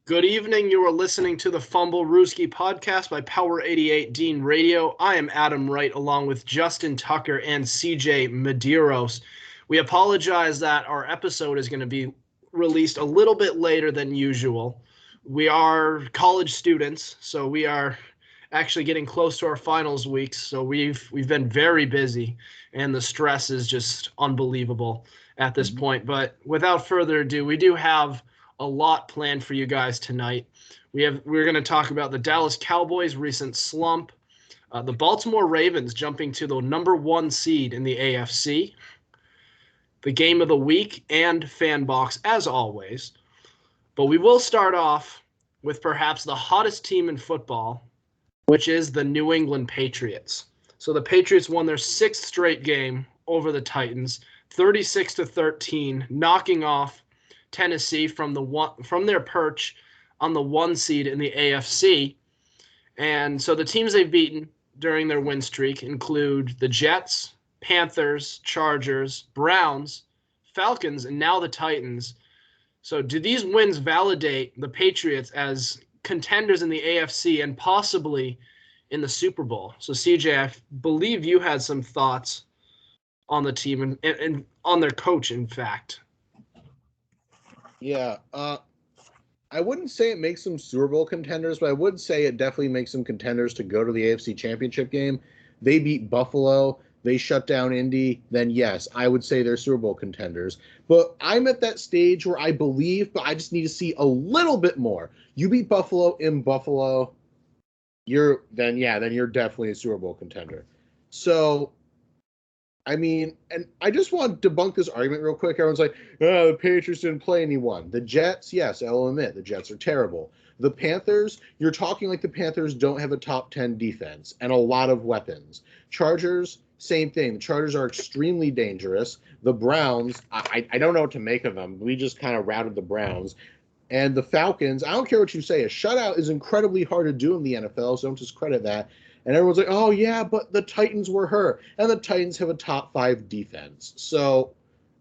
Good evening. You are listening to the Fumblerooski podcast by Power 88 Dean Radio. I am Adam Wright along with Justin Tucker and CJ Medeiros. We apologize that our episode is going to be released a little bit later than usual. We are college students, so we are actually getting close to our finals weeks. So we've been very busy, and the stress is just unbelievable at this point. But without further ado, we do have a lot planned for you guys tonight. We're going to talk about the Dallas Cowboys' recent slump, the Baltimore Ravens jumping to the number 1 seed in the AFC, the game of the week, and fan box as always. But we will start off with perhaps the hottest team in football, which is the New England Patriots. So the Patriots won their 6th straight game over the Titans, 36-13, knocking off Tennessee from their perch on the 1 seed in the AFC. And so the teams they've beaten during their win streak include the Jets, Panthers, Chargers, Browns, Falcons, and now the Titans. So do these wins validate the Patriots as contenders in the AFC and possibly in the Super Bowl? So CJ, I believe you had some thoughts on the team and on their coach, in fact. Yeah, I wouldn't say it makes them Super Bowl contenders, but I would say it definitely makes them contenders to go to the AFC Championship game. They beat Buffalo, they shut down Indy, then yes, I would say they're Super Bowl contenders. But I'm at that stage where I believe, but I just need to see a little bit more. You beat Buffalo in Buffalo, then you're definitely a Super Bowl contender. So I mean, and I just want to debunk this argument real quick. Everyone's like, oh, the Patriots didn't play anyone. The Jets, yes, I'll admit, the Jets are terrible. The Panthers, you're talking like the Panthers don't have a top 10 defense and a lot of weapons. Chargers, same thing. The Chargers are extremely dangerous. The Browns, I don't know what to make of them. We just kind of routed the Browns. And the Falcons, I don't care what you say, a shutout is incredibly hard to do in the NFL, so don't discredit that. And everyone's like, oh, yeah, but the Titans were hurt. And the Titans have a top 5 defense. So,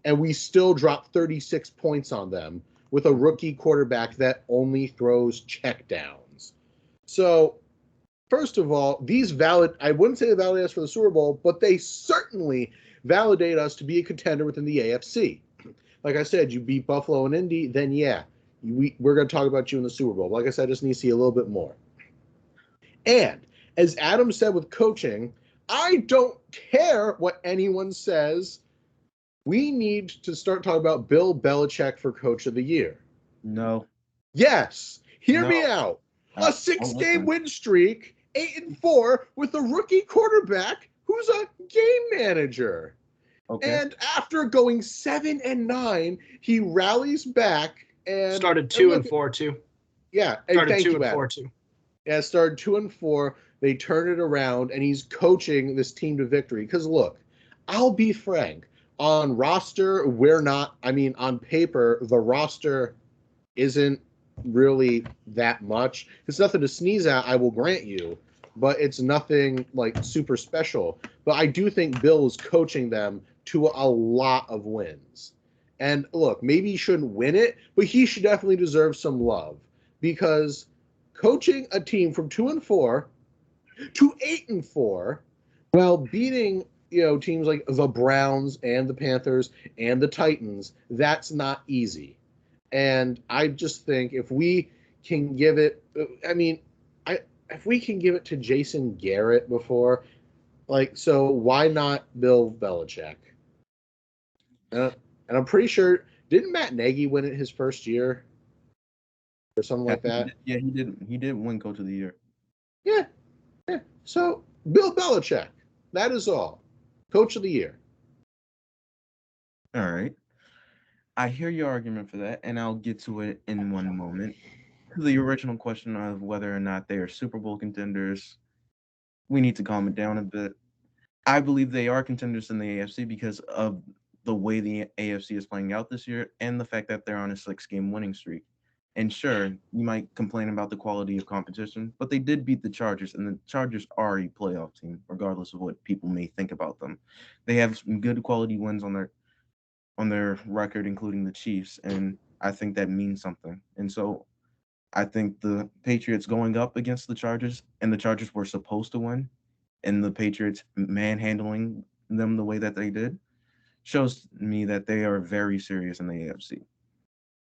and we still dropped 36 points on them with a rookie quarterback that only throws checkdowns. So, first of all, I wouldn't say they validate us for the Super Bowl, but they certainly validate us to be a contender within the AFC. Like I said, you beat Buffalo and Indy, then yeah, we're going to talk about you in the Super Bowl. Like I said, I just need to see a little bit more. And as Adam said with coaching, I don't care what anyone says. We need to start talking about Bill Belichick for Coach of the Year. No. Yes. Hear me out. A 6-game win streak, 8-4, with a rookie quarterback who's a game manager. Okay. And after going 7-9, he rallies back and started 2-4 too. Yeah, started 2-4 too. Yeah, started 2-4. They turn it around, and he's coaching this team to victory. Because, look, I'll be frank. On roster, on paper, the roster isn't really that much. It's nothing to sneeze at, I will grant you. But it's nothing, super special. But I do think Bill is coaching them to a lot of wins. And, look, maybe he shouldn't win it, but he should definitely deserve some love. Because coaching a team from 2-4 to 8-4, while beating, teams like the Browns and the Panthers and the Titans, that's not easy. And I just think if we can give it, if we can give it to Jason Garrett before, so why not Bill Belichick? And I'm pretty sure, didn't Matt Nagy win it his first year? Or something like that? Yeah, he did. He did win Coach of the Year. Yeah. So, Bill Belichick. That is all. Coach of the Year. All right. I hear your argument for that, and I'll get to it in one moment. To the original question of whether or not they are Super Bowl contenders, we need to calm it down a bit. I believe they are contenders in the AFC because of the way the AFC is playing out this year and the fact that they're on a 6-game winning streak. And sure, you might complain about the quality of competition, but they did beat the Chargers, and the Chargers are a playoff team, regardless of what people may think about them. They have some good quality wins on their record, including the Chiefs, and I think that means something. And so I think the Patriots going up against the Chargers, and the Chargers were supposed to win, and the Patriots manhandling them the way that they did, shows me that they are very serious in the AFC.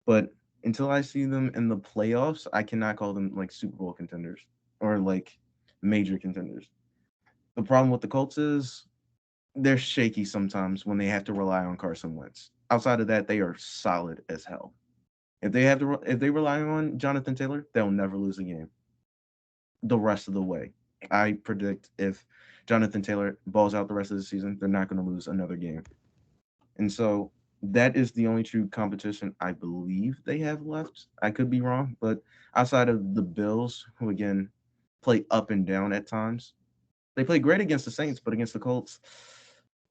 But until I see them in the playoffs, I cannot call them like Super Bowl contenders or like major contenders. The problem with the Colts is they're shaky sometimes when they have to rely on Carson Wentz. Outside of that, they are solid as hell. If they rely on Jonathan Taylor, they'll never lose a game the rest of the way. I predict if Jonathan Taylor balls out the rest of the season, they're not going to lose another game. And so that is the only true competition I believe they have left. I could be wrong, but outside of the Bills, who again play up and down at times, they play great against the Saints, but against the Colts,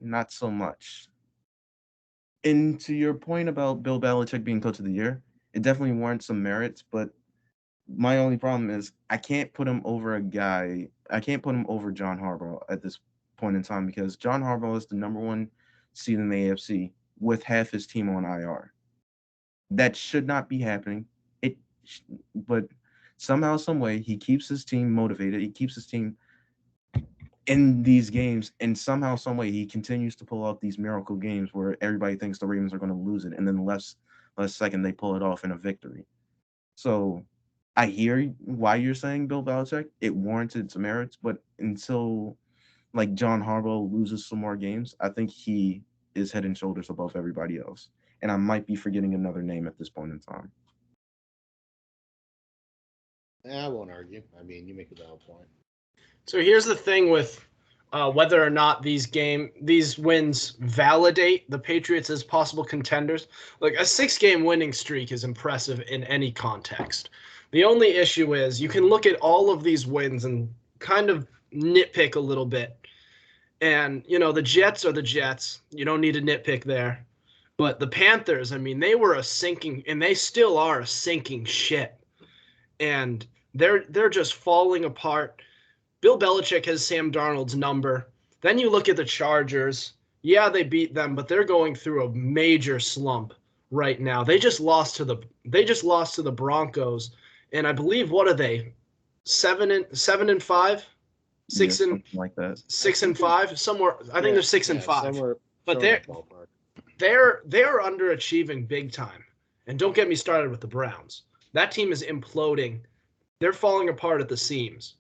not so much. And to your point about Bill Belichick being coach of the year, it definitely warrants some merits, but my only problem is I can't put him over a guy. I can't put him over John Harbaugh at this point in time because John Harbaugh is the number one seed in the AFC with half his team on IR. That should not be happening. But somehow, some way, he keeps his team motivated. He keeps his team in these games, and somehow, some way, he continues to pull off these miracle games where everybody thinks the Ravens are going to lose it, and then last second they pull it off in a victory. So I hear why you're saying Bill Belichick. It warranted some merits, but until like John Harbaugh loses some more games, I think he is head and shoulders above everybody else. And I might be forgetting another name at this point in time. I won't argue. I mean, you make a valid point. So here's the thing with whether or not these wins validate the Patriots as possible contenders. Like a 6-game winning streak is impressive in any context. The only issue is you can look at all of these wins and kind of nitpick a little bit. And, the Jets are the Jets. You don't need to nitpick there. But the Panthers, I mean, they were a sinking, and they still are a sinking ship. And they're just falling apart. Bill Belichick has Sam Darnold's number. Then you look at the Chargers. Yeah, they beat them, but they're going through a major slump right now. They just lost to the Broncos, and I believe what are they? 7-5, 6 and like that. 6 and 5 somewhere. I think they're 6 and 5. But they're underachieving big time. And don't get me started with the Browns. That team is imploding. They're falling apart at the seams.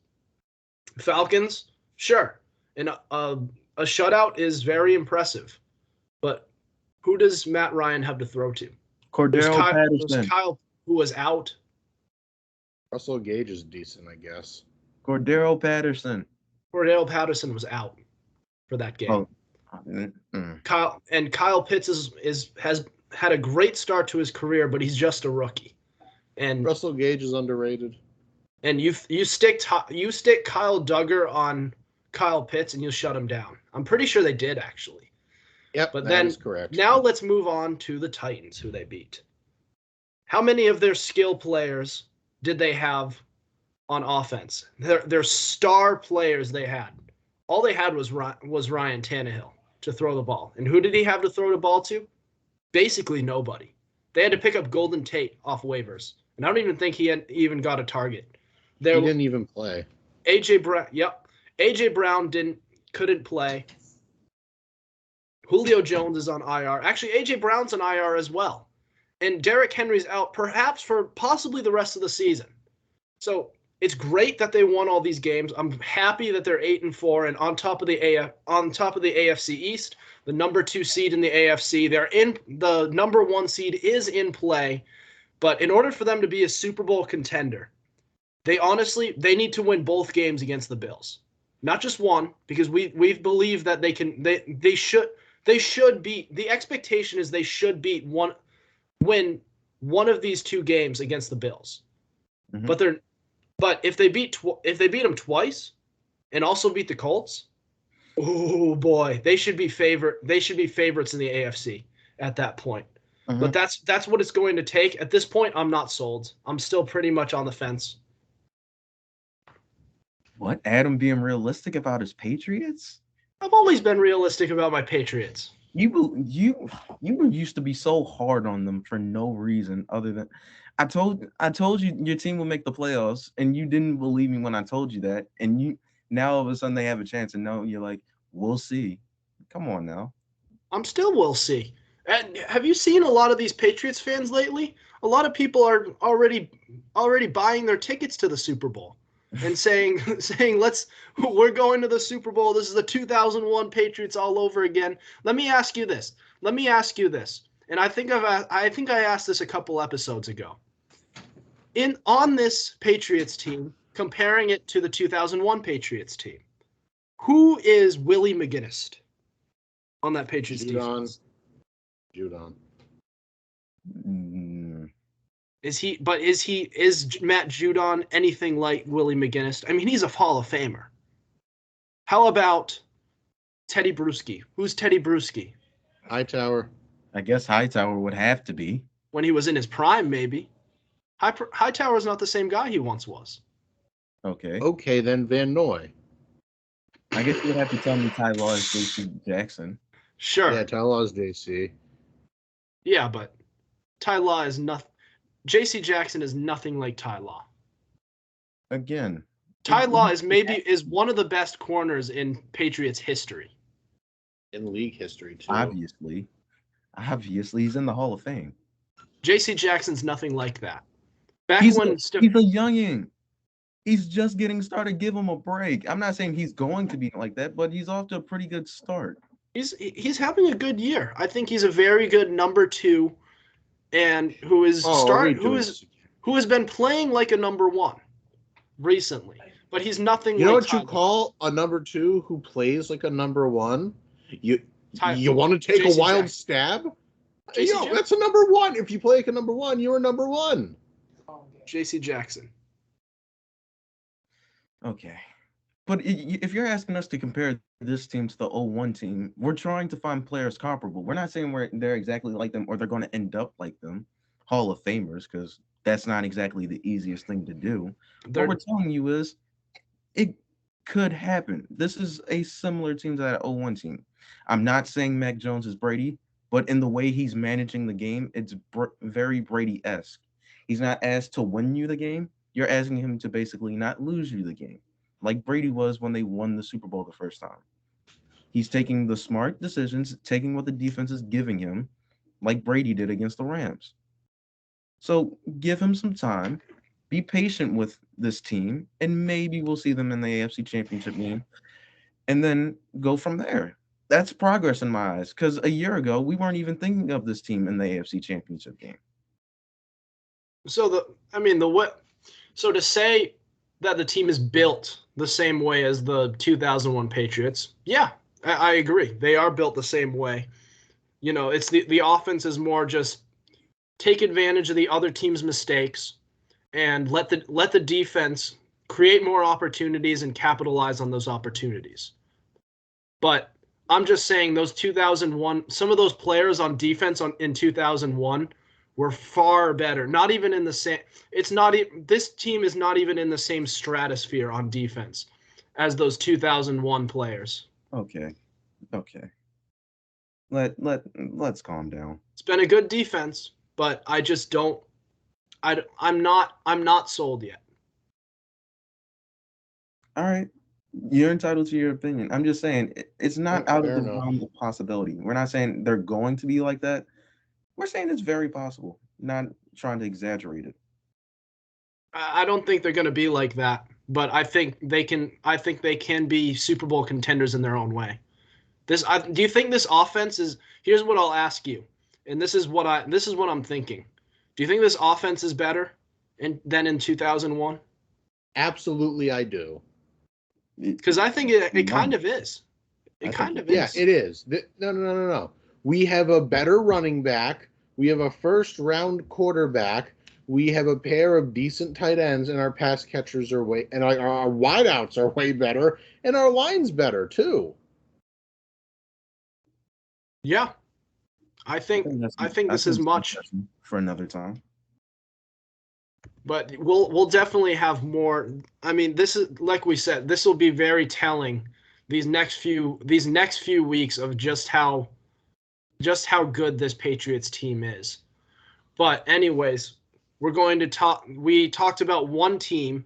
Falcons, sure. And a shutout is very impressive. But who does Matt Ryan have to throw to? Patterson. Kyle, who was out. Russell Gage is decent, I guess. Cordero Patterson was out for that game. Kyle Pitts has had a great start to his career, but he's just a rookie. And Russell Gage is underrated. And you stick Kyle Duggar on Kyle Pitts and you'll shut him down. I'm pretty sure they did actually. Yep, but that is correct. Now let's move on to the Titans, who they beat. How many of their skill players did they have on offense? Their star players they had. All they had was Ryan Tannehill to throw the ball. And who did he have to throw the ball to? Basically nobody. They had to pick up Golden Tate off waivers. And I don't even think he had even got a target. He didn't even play. AJ Brown couldn't play. Julio Jones is on IR. Actually, AJ Brown's on IR as well. And Derrick Henry's out perhaps for possibly the rest of the season. So it's great that they won all these games. I'm happy that they're 8-4 and on top of the AFC East, the number 2 seed in the AFC. The number 1 seed is in play. But in order for them to be a Super Bowl contender, they need to win both games against the Bills. Not just one, because we believe that they should beat. The expectation is they should win one of these 2 games against the Bills. Mm-hmm. But if they beat them twice and also beat the Colts, oh boy, they should be favorites in the AFC at that point. But that's what it's going to take. At this point, I'm not sold. I'm still pretty much on the fence. What? Adam being realistic about his Patriots? I've always been realistic about my Patriots. You used to be so hard on them for no reason other than I told you your team will make the playoffs, and you didn't believe me when I told you that, and you now all of a sudden they have a chance, and now you're like, we'll see. Come on now. I'm still will see. And have you seen a lot of these Patriots fans lately? A lot of people are already buying their tickets to the Super Bowl and saying we're going to the Super Bowl. This is the 2001 Patriots all over again. Let me ask you this. And I think I asked this a couple episodes ago. On this Patriots team, comparing it to the 2001 Patriots team, who is Willie McGinnis on that Patriots defense? Judon. Is Matt Judon anything like Willie McGinnis? I mean, he's a Hall of Famer. How about Teddy Bruschi? Who's Teddy Bruschi? Hightower. I guess Hightower would have to be. When he was in his prime, maybe. Hightower's not the same guy he once was. Okay. Okay, then Van Noy. I guess you'd have to tell me Ty Law is J.C. Jackson. Sure. Yeah, Ty Law is JC. Yeah, but Ty Law is nothing. J.C. Jackson is nothing like Ty Law. Again. Ty Law is one of the best corners in Patriots history. In league history, too. Obviously, he's in the Hall of Fame. J.C. Jackson's nothing like that. He's a youngin'. He's just getting started. Give him a break. I'm not saying he's going to be like that, but he's off to a pretty good start. He's having a good year. I think he's a very good number 2, and who has been playing like a number 1 recently. But he's nothing. You know what you call a number 2 who plays like a number 1? You want to take a wild stab? That's a number 1. If you play like a number 1, you're a number 1. J.C. Jackson. Okay. But if you're asking us to compare this team to the 01 team, we're trying to find players comparable. We're not saying they're exactly like them or they're going to end up like them, Hall of Famers, because that's not exactly the easiest thing to do. What we're telling you is it could happen. This is a similar team to that 01 team. I'm not saying Mac Jones is Brady, but in the way he's managing the game, it's very Brady-esque. He's not asked to win you the game. You're asking him to basically not lose you the game, like Brady was when they won the Super Bowl the first time. He's taking the smart decisions, taking what the defense is giving him, like Brady did against the Rams. So give him some time, be patient with this team, and maybe we'll see them in the AFC Championship game, and then go from there. That's progress in my eyes, because a year ago, we weren't even thinking of this team in the AFC Championship game. So to say that the team is built the same way as the 2001 Patriots, yeah, I agree. They are built the same way. You know, it's the offense is more just take advantage of the other team's mistakes and let the defense create more opportunities and capitalize on those opportunities. But I'm just saying those 2001, some of those players on defense in 2001 were far better. Not even in the same. This team is not even in the same stratosphere on defense as those 2001 players. Okay. Let's calm down. It's been a good defense, but I just don't. I'm not sold yet. All right. You're entitled to your opinion. I'm just saying it's not out of the realm of possibility. We're not saying they're going to be like that. We're saying it's very possible, not trying to exaggerate it. I don't think they're going to be like that, but I think they can be Super Bowl contenders in their own way. Do you think this offense is? Here's what I'll ask you, and this is what I'm thinking. Do you think this offense is better than in 2001? Absolutely, I do. Because I think it kind of is. It kind of is. Yeah, it is. No. We have a better running back. We have a first-round quarterback. We have a pair of decent tight ends, and our pass catchers are and our wideouts are way better, and our line's better too. Yeah, I think this is much for another time. But we'll definitely have more. I mean, this is like we said, this will be very telling these next few weeks of just how good this Patriots team is. But anyways, we're going to talk. We talked about one team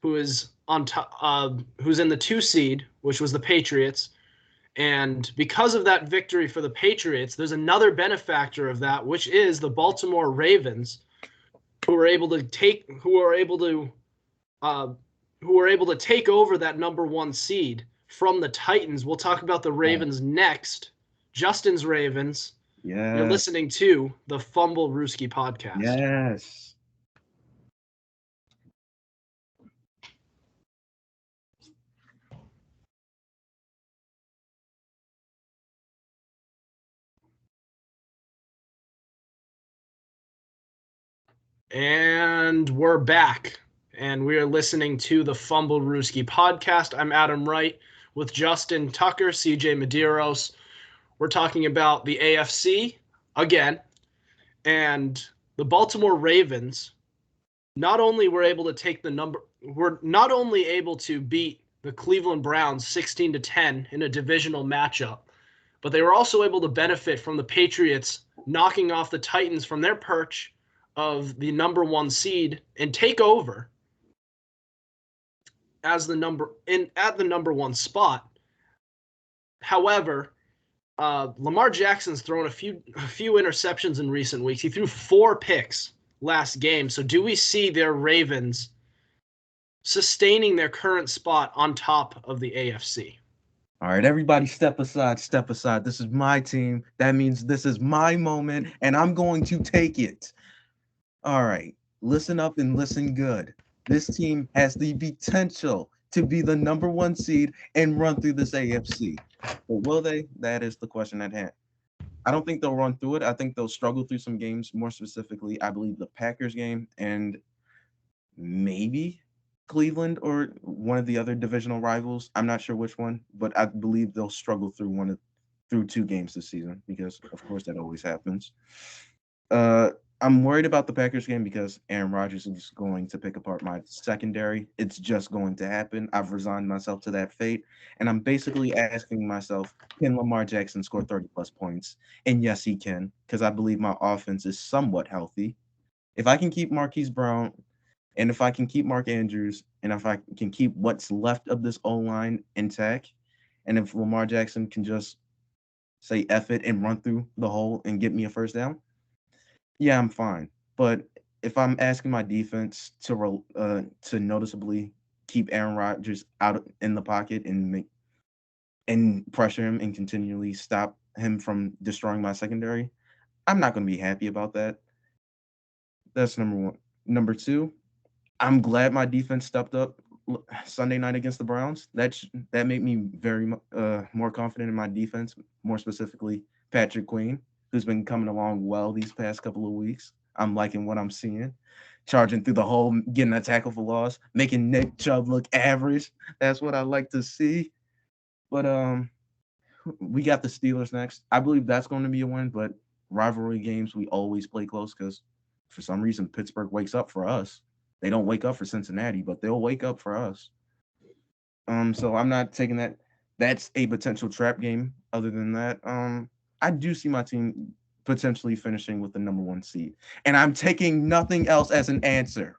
who is on top, who's in the 2 seed, which was the Patriots. And because of that victory for the Patriots, there's another benefactor of that, which is the Baltimore Ravens, who were able to take over that number 1 seed from the Titans. We'll talk about the Ravens next. Justin's Ravens. Yeah. You're listening to the Fumblerooski podcast. Yes. And we're back, and we are listening to the Fumblerooski podcast. I'm Adam Wright with Justin Tucker, CJ Medeiros. We're talking about the AFC again, and the Baltimore Ravens not only were able to beat the Cleveland Browns 16-10 in a divisional matchup, but they were also able to benefit from the Patriots knocking off the Titans from their perch of the number 1 seed and take over as at the number 1 spot. However, Lamar Jackson's thrown a few interceptions in recent weeks. He threw 4 picks last game. So do we see their Ravens sustaining their current spot on top of the AFC? All right, everybody step aside. This is my team. That means this is my moment, and I'm going to take it. All right, listen up and listen good. This team has the potential to be the number 1 seed and run through this AFC. But will they? That is the question at hand. I don't think they'll run through it. I think they'll struggle through some games. More specifically, I believe the Packers game and maybe Cleveland or one of the other divisional rivals. I'm not sure which one, but I believe they'll struggle through 2 games this season because, of course, that always happens. I'm worried about the Packers game because Aaron Rodgers is going to pick apart my secondary. It's just going to happen. I've resigned myself to that fate. And I'm basically asking myself, can Lamar Jackson score 30-plus points? And yes, he can, because I believe my offense is somewhat healthy. If I can keep Marquise Brown, and if I can keep Mark Andrews, and if I can keep what's left of this O-line intact, and if Lamar Jackson can just say F it and run through the hole and get me a first down, yeah, I'm fine. But if I'm asking my defense to noticeably keep Aaron Rodgers out in the pocket and pressure him and continually stop him from destroying my secondary, I'm not going to be happy about that. That's number 1. Number 2, I'm glad my defense stepped up Sunday night against the Browns. That made me very more confident in my defense, more specifically Patrick Queen, who's been coming along well these past couple of weeks. I'm liking what I'm seeing. Charging through the hole, getting a tackle for loss, making Nick Chubb look average. That's what I like to see. But we got the Steelers next. I believe that's going to be a win, but rivalry games, we always play close because for some reason Pittsburgh wakes up for us. They don't wake up for Cincinnati, but they'll wake up for us. So I'm not taking that. That's a potential trap game. Other than that, I do see my team potentially finishing with the number 1 seed. And I'm taking nothing else as an answer.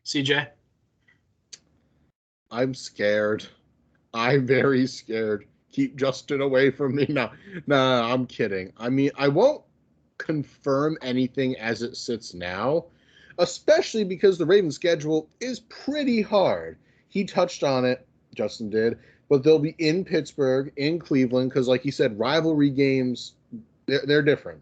CJ? I'm scared. I'm very scared. Keep Justin away from me. No, I'm kidding. I mean, I won't confirm anything as it sits now, especially because the Ravens schedule is pretty hard. He touched on it, Justin did, but they'll be in Pittsburgh, in Cleveland, because like you said, rivalry games, they're different.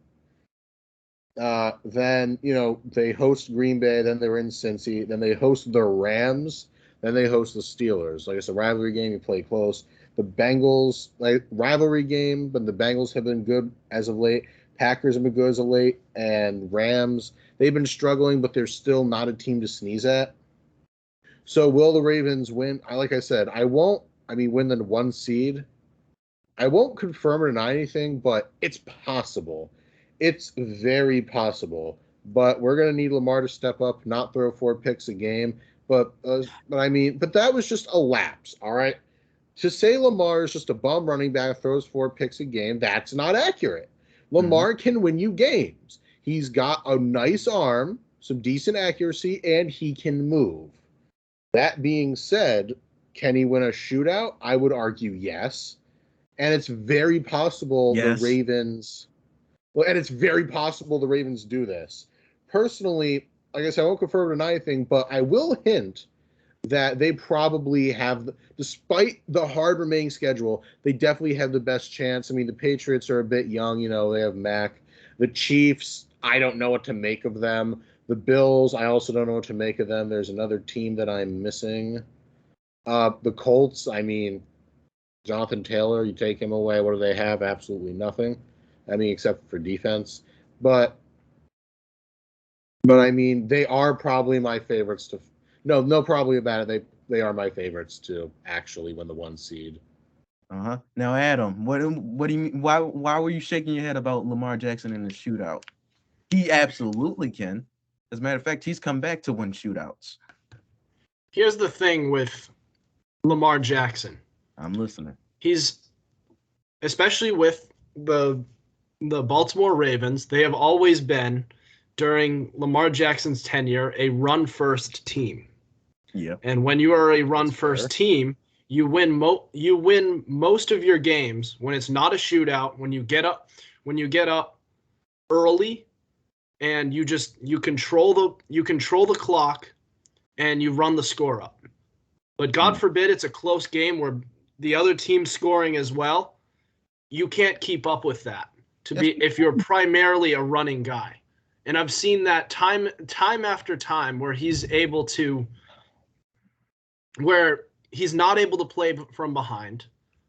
Then, they host Green Bay, then they're in Cincy, then they host the Rams, then they host the Steelers. Like I said, rivalry game, you play close. The Bengals, rivalry game, but the Bengals have been good as of late. Packers have been good as of late, and Rams, they've been struggling, but they're still not a team to sneeze at. So will the Ravens win? Like I said, win the 1 seed. I won't confirm or deny anything, but it's possible. It's very possible. But we're going to need Lamar to step up, not throw 4 picks a game. But that was just a lapse. All right. To say Lamar is just a bum running back, throws 4 picks a game, that's not accurate. Lamar can win you games. He's got a nice arm, some decent accuracy, and he can move. That being said, can he win a shootout? I would argue yes. And it's very possible the Yes. Ravens do this. Personally, like I said, I won't confirm or deny anything, but I will hint that they probably have, despite the hard remaining schedule, they definitely have the best chance. I mean, the Patriots are a bit young, they have Mac. The Chiefs, I don't know what to make of them. The Bills, I also don't know what to make of them. There's another team that I'm missing. The Colts, I mean, Jonathan Taylor, you take him away, what do they have? Absolutely nothing. I mean, except for defense. But I mean, they are probably my favorites to. No, probably about it. They are my favorites to actually win the 1 seed. Now, Adam, what do you mean? Why were you shaking your head about Lamar Jackson in the shootout? He absolutely can. As a matter of fact, he's come back to win shootouts. Here's the thing with Lamar Jackson. I'm listening. He's, especially with the Baltimore Ravens, they have always been, during Lamar Jackson's tenure, a run-first team. Yeah. And when you are a run-first team, you win most of your games when it's not a shootout, when you get up early and you control the clock and you run the score up. But God forbid it's a close game where the other team's scoring as well. You can't keep up with that if you're primarily a running guy. And I've seen that time after time where he's not able to play from behind.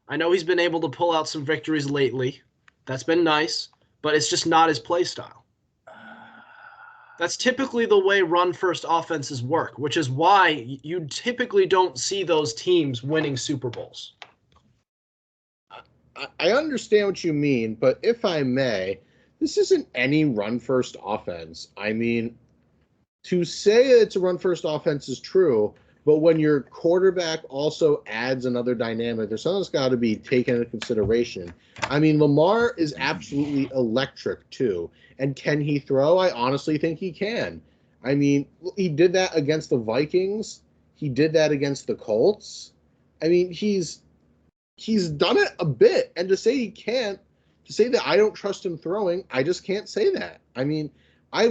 I know he's been able to pull out some victories lately. That's been nice, but it's just not his play style. That's typically the way run-first offenses work, which is why you typically don't see those teams winning Super Bowls. I understand what you mean, but if I may, this isn't any run-first offense. I mean, to say it's a run-first offense is true, but when your quarterback also adds another dynamic, there's something that's got to be taken into consideration. I mean, Lamar is absolutely electric, too. And can he throw? I honestly think he can. I mean, he did that against the Vikings. He did that against the Colts. I mean, he's done it a bit. And to say that I don't trust him throwing, I just can't say that. I mean, I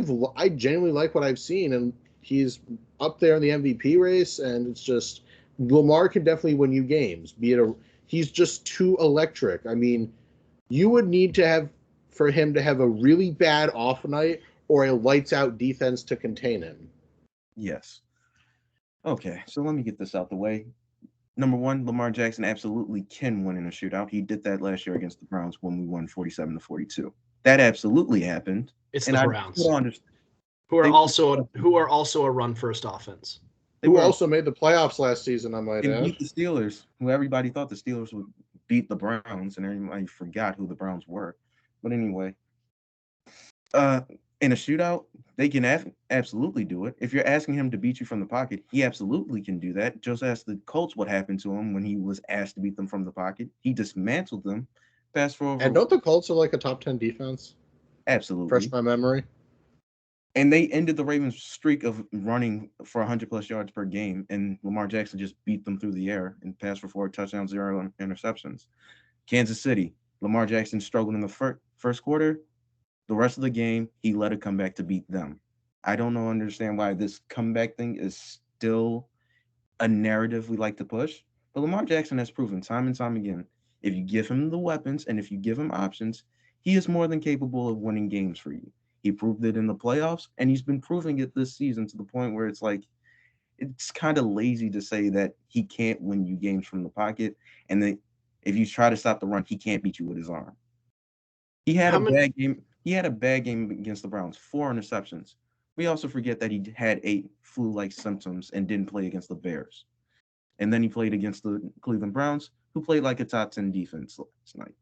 genuinely like what I've seen, and he's up there in the MVP race, and it's just Lamar can definitely win you games. He's just too electric. I mean, you would need for him to have a really bad off night or a lights out defense to contain him. Yes. Okay, so let me get this out the way. Number one, Lamar Jackson absolutely can win in a shootout. He did that last year against the Browns when we won 47-42. That absolutely happened. It's the Browns, who are also a run-first offense. Who also made the playoffs last season, I might add. Beat the Steelers, who everybody thought the Steelers would beat the Browns, and everybody forgot who the Browns were. But anyway, in a shootout, they can absolutely do it. If you're asking him to beat you from the pocket, he absolutely can do that. Just ask the Colts what happened to him when he was asked to beat them from the pocket. He dismantled them. Fast forward. And don't the Colts are like a top 10 defense? Absolutely. Fresh my memory. And they ended the Ravens' streak of running for 100-plus yards per game, and Lamar Jackson just beat them through the air and passed for 4 touchdowns, 0 interceptions. Kansas City, Lamar Jackson struggled in the first quarter. The rest of the game, he let it come back to beat them. I don't understand why this comeback thing is still a narrative we like to push. But Lamar Jackson has proven time and time again, if you give him the weapons and if you give him options, he is more than capable of winning games for you. He proved it in the playoffs, and he's been proving it this season to the point where it's like, it's kind of lazy to say that he can't win you games from the pocket, and that if you try to stop the run, he can't beat you with his arm. He had a bad game. He had a bad game against the Browns, 4 interceptions. We also forget that he had 8 flu-like symptoms and didn't play against the Bears. And then he played against the Cleveland Browns, who played like a top 10 defense last night.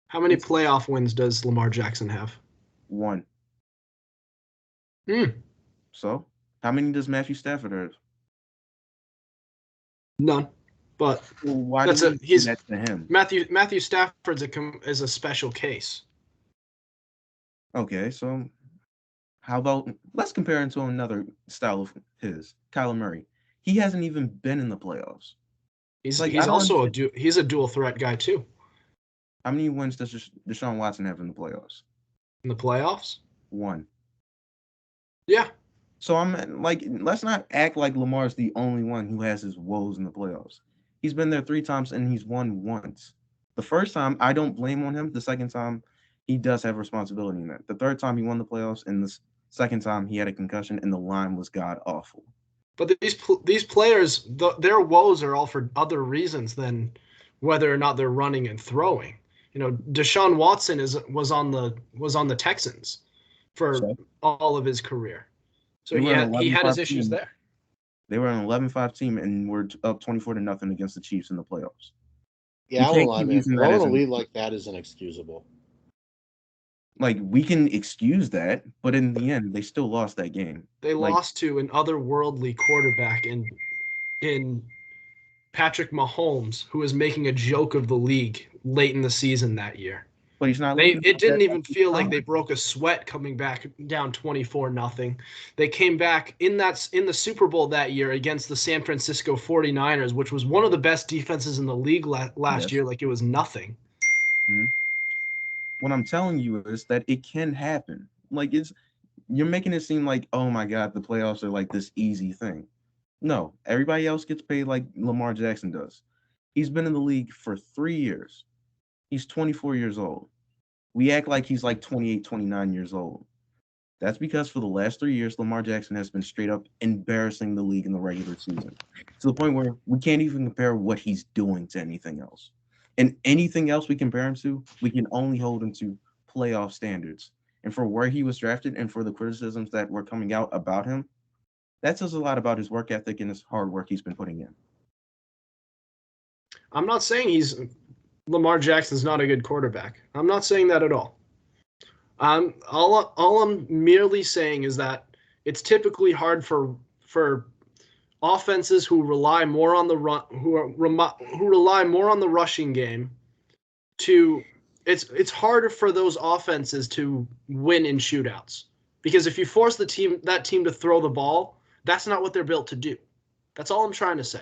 How many playoff wins does Lamar Jackson have? 1. Hmm. So, how many does Matthew Stafford have? None. But Well, why that's do we he's do that to him? Matthew Stafford's is a special case. Okay, so how about let's compare him to another style of his, Kyler Murray. He hasn't even been in the playoffs. He's Like, he's also he's a dual threat guy too. How many wins does Deshaun Watson have in the playoffs? In the playoffs? 1. Yeah. So I'm like, let's not act like Lamar's the only one who has his woes in the playoffs. He's been there 3 times and he's won once. The first time, I don't blame on him. The second time, he does have responsibility in that. The third time, he won the playoffs, and the second time, he had a concussion, and the line was god awful. But these players, their woes are all for other reasons than whether or not they're running and throwing. You know, Deshaun Watson was on the Texans for all of his career, so he had his issues there. They were an 11-5 team and were up 24-0 against the Chiefs in the playoffs. Yeah, I won't lie, man. Blowing a lead like that is inexcusable. Like, we can excuse that, but in the end, they still lost that game. They lost to an otherworldly quarterback in Patrick Mahomes, who was making a joke of the league late in the season that year. But he's not. It didn't even feel like they broke a sweat coming back down 24-0. They came back in the Super Bowl that year against the San Francisco 49ers, which was one of the best defenses in the league last year. Like, it was nothing. Mm-hmm. What I'm telling you is that it can happen. Like, you're making it seem like, oh my God, the playoffs are like this easy thing. No, everybody else gets paid like Lamar Jackson does. He's been in the league for 3 years. He's 24 years old. We act like he's like 28, 29 years old. That's because for the last 3 years, Lamar Jackson has been straight up embarrassing the league in the regular season, to the point where we can't even compare what he's doing to anything else. And anything else we compare him to, we can only hold him to playoff standards. And for where he was drafted and for the criticisms that were coming out about him, that says a lot about his work ethic and his hard work he's been putting in. I'm not saying Lamar Jackson's not a good quarterback. I'm not saying that at all. All I'm merely saying is that it's typically hard for offenses who rely more on the run, who rely more on the rushing game. It's harder for those offenses to win in shootouts, because if you force that team to throw the ball, that's not what they're built to do. That's all I'm trying to say.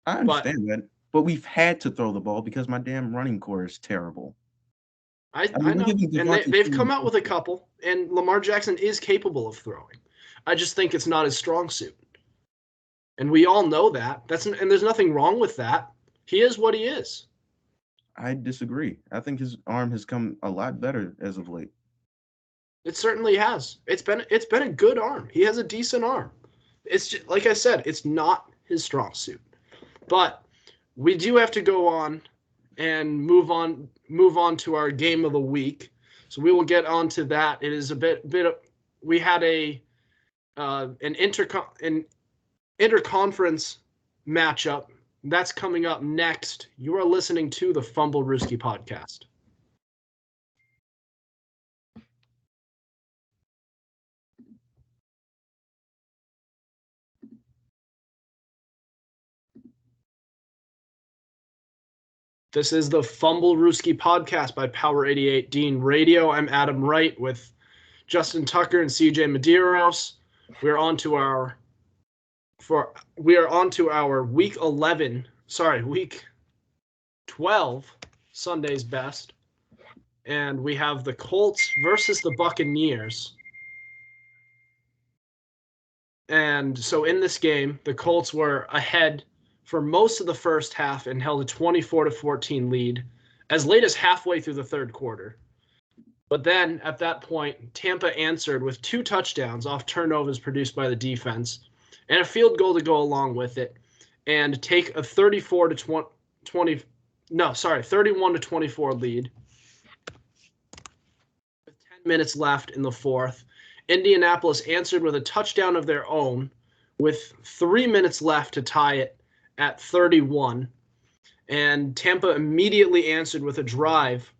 I understand that, but we've had to throw the ball because my damn running core is terrible. I know, and they've come out with a couple, and Lamar Jackson is capable of throwing. I just think it's not his strong suit, and we all know that. And there's nothing wrong with that. He is what he is. I disagree. I think his arm has come a lot better as of late. It certainly has. It's been a good arm. He has a decent arm. It's just, like I said, it's not his strong suit. But we do have to go on and move on to our game of the week. So we will get on to that. It is a bit of, we had an interconference matchup that's coming up next. You are listening to the Fumblerooski podcast. This is the Fumblerooski podcast by Power 88 Dean Radio. I'm Adam Wright with Justin Tucker and CJ Medeiros. We're on to our week 12 Sunday's best. And we have the Colts versus the Buccaneers. And so in this game, the Colts were ahead for most of the first half and held a 24-14 lead as late as halfway through the third quarter. But then at that point, Tampa answered with 2 touchdowns off turnovers produced by the defense and a field goal to go along with it, and take a 31-24 lead with 10 minutes left in the fourth. Indianapolis answered with a touchdown of their own with 3 minutes left to tie it at 31. And Tampa immediately answered with a drive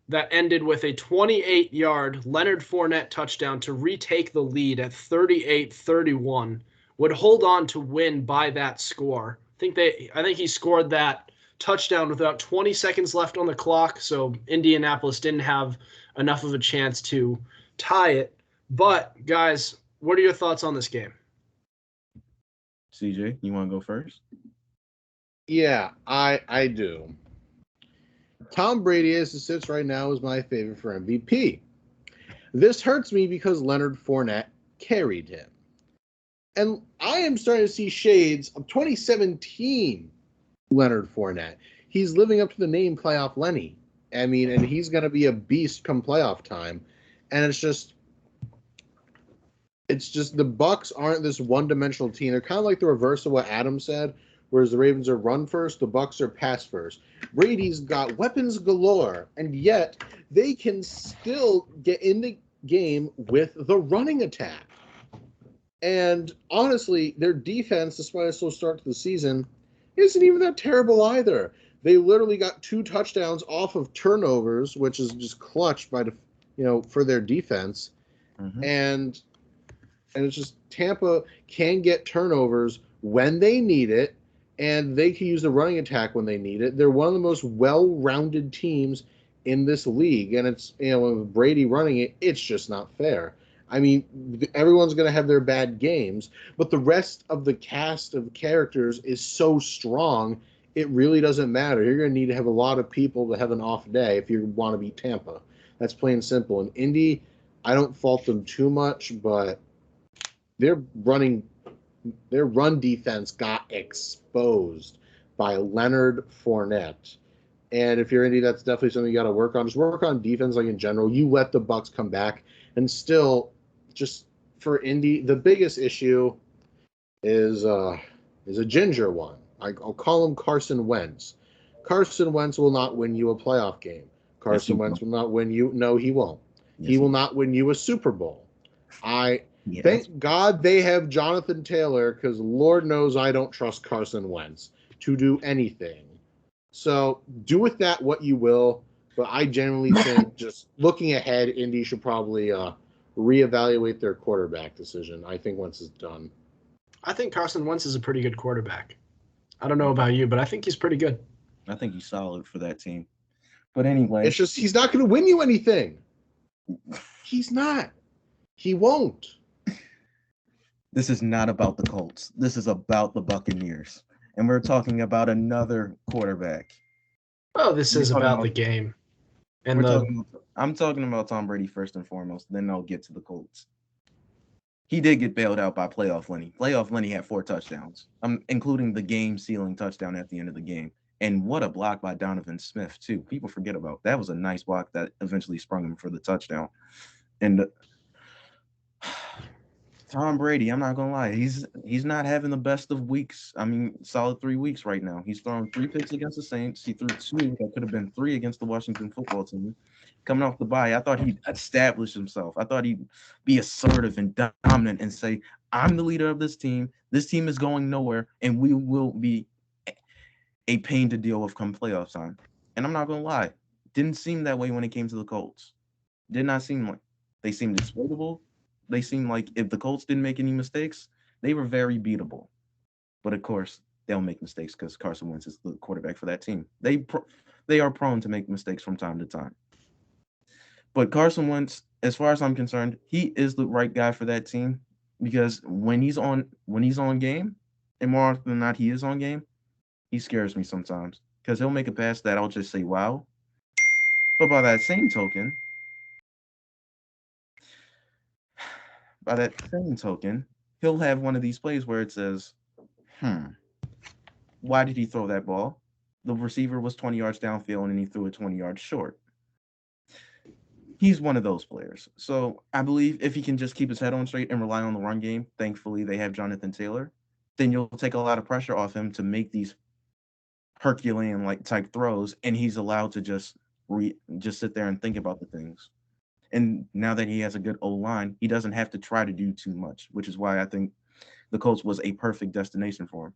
that ended with a 28-yard Leonard Fournette touchdown to retake the lead at 38-31. Would hold on to win by that score. I think he scored that touchdown with about 20 seconds left on the clock, so Indianapolis didn't have enough of a chance to tie it. But guys, what are your thoughts on this game? CJ, you want to go first? Yeah, I do. Tom Brady, as it sits right now, is my favorite for MVP. This hurts me because Leonard Fournette carried him. And I am starting to see shades of 2017 Leonard Fournette. He's living up to the name Playoff Lenny. I mean, and he's going to be a beast come playoff time. And it's just the Bucs aren't this one-dimensional team. They're kind of like the reverse of what Adam said, whereas the Ravens are run first, the Bucs are pass first. Brady's got weapons galore, and yet they can still get in the game with the running attack. And honestly, their defense, despite a slow start to the season, isn't even that terrible either. They literally got 2 touchdowns off of turnovers, which is just clutch for their defense. Mm-hmm. And it's just Tampa can get turnovers when they need it, and they can use the running attack when they need it. They're one of the most well-rounded teams in this league, and it's with Brady running it, it's just not fair. I mean, everyone's going to have their bad games, but the rest of the cast of characters is so strong, it really doesn't matter. You're going to need to have a lot of people to have an off day if you want to beat Tampa. That's plain and simple. And Indy, I don't fault them too much, but their run defense got exposed by Leonard Fournette. And if you're Indy, that's definitely something you got to work on. Just work on defense, like in general. You let the Bucs come back, and still, just for Indy, the biggest issue is a ginger one. I'll call him Carson Wentz. Carson Wentz will not win you a playoff game. Carson Wentz will not win you. No, he won't. He will not win you a Super Bowl. Thank God they have Jonathan Taylor, because Lord knows I don't trust Carson Wentz to do anything. So do with that what you will, but I generally think, just looking ahead, Indy should probably reevaluate their quarterback decision. I think Wentz is done. I think Carson Wentz is a pretty good quarterback. I don't know about you, but I think he's pretty good. I think he's solid for that team. But anyway, it's just he's not going to win you anything. He's not. He won't. This is not about the Colts. This is about the Buccaneers. And we're talking about another quarterback. Oh, this is about the game. And I'm talking about Tom Brady first and foremost, then I'll get to the Colts. He did get bailed out by Playoff Lenny. Playoff Lenny had 4 touchdowns, including the game-sealing touchdown at the end of the game. And what a block by Donovan Smith, too. People forget about that. Was a nice block that eventually sprung him for the touchdown. And Tom Brady, I'm not gonna lie, he's not having the best of weeks. I mean, solid 3 weeks right now. He's thrown 3 picks against the Saints. He threw 2 that could have been 3 against the Washington football team. Coming off the bye, I thought he'd establish himself. I thought he'd be assertive and dominant and say, "I'm the leader of this team. This team is going nowhere, and we will be a pain to deal with come playoff time." And I'm not gonna lie, didn't seem that way when it came to the Colts. Did not seem like they seemed exploitable. They seemed like if the Colts didn't make any mistakes, they were very beatable. But of course, they'll make mistakes because Carson Wentz is the quarterback for that team. They are prone to make mistakes from time to time. But Carson Wentz, as far as I'm concerned, he is the right guy for that team, because when he's on game, and more often than not he is on game, he scares me sometimes, because he'll make a pass that I'll just say, wow. But by that same token, he'll have one of these plays where it says, why did he throw that ball? The receiver was 20 yards downfield and he threw it 20 yards short. He's one of those players. So I believe if he can just keep his head on straight and rely on the run game, thankfully they have Jonathan Taylor, then you'll take a lot of pressure off him to make these Herculean-like type throws, and he's allowed to just sit there and think about the things. And now that he has a good O-line, he doesn't have to try to do too much, which is why I think the Colts was a perfect destination for him.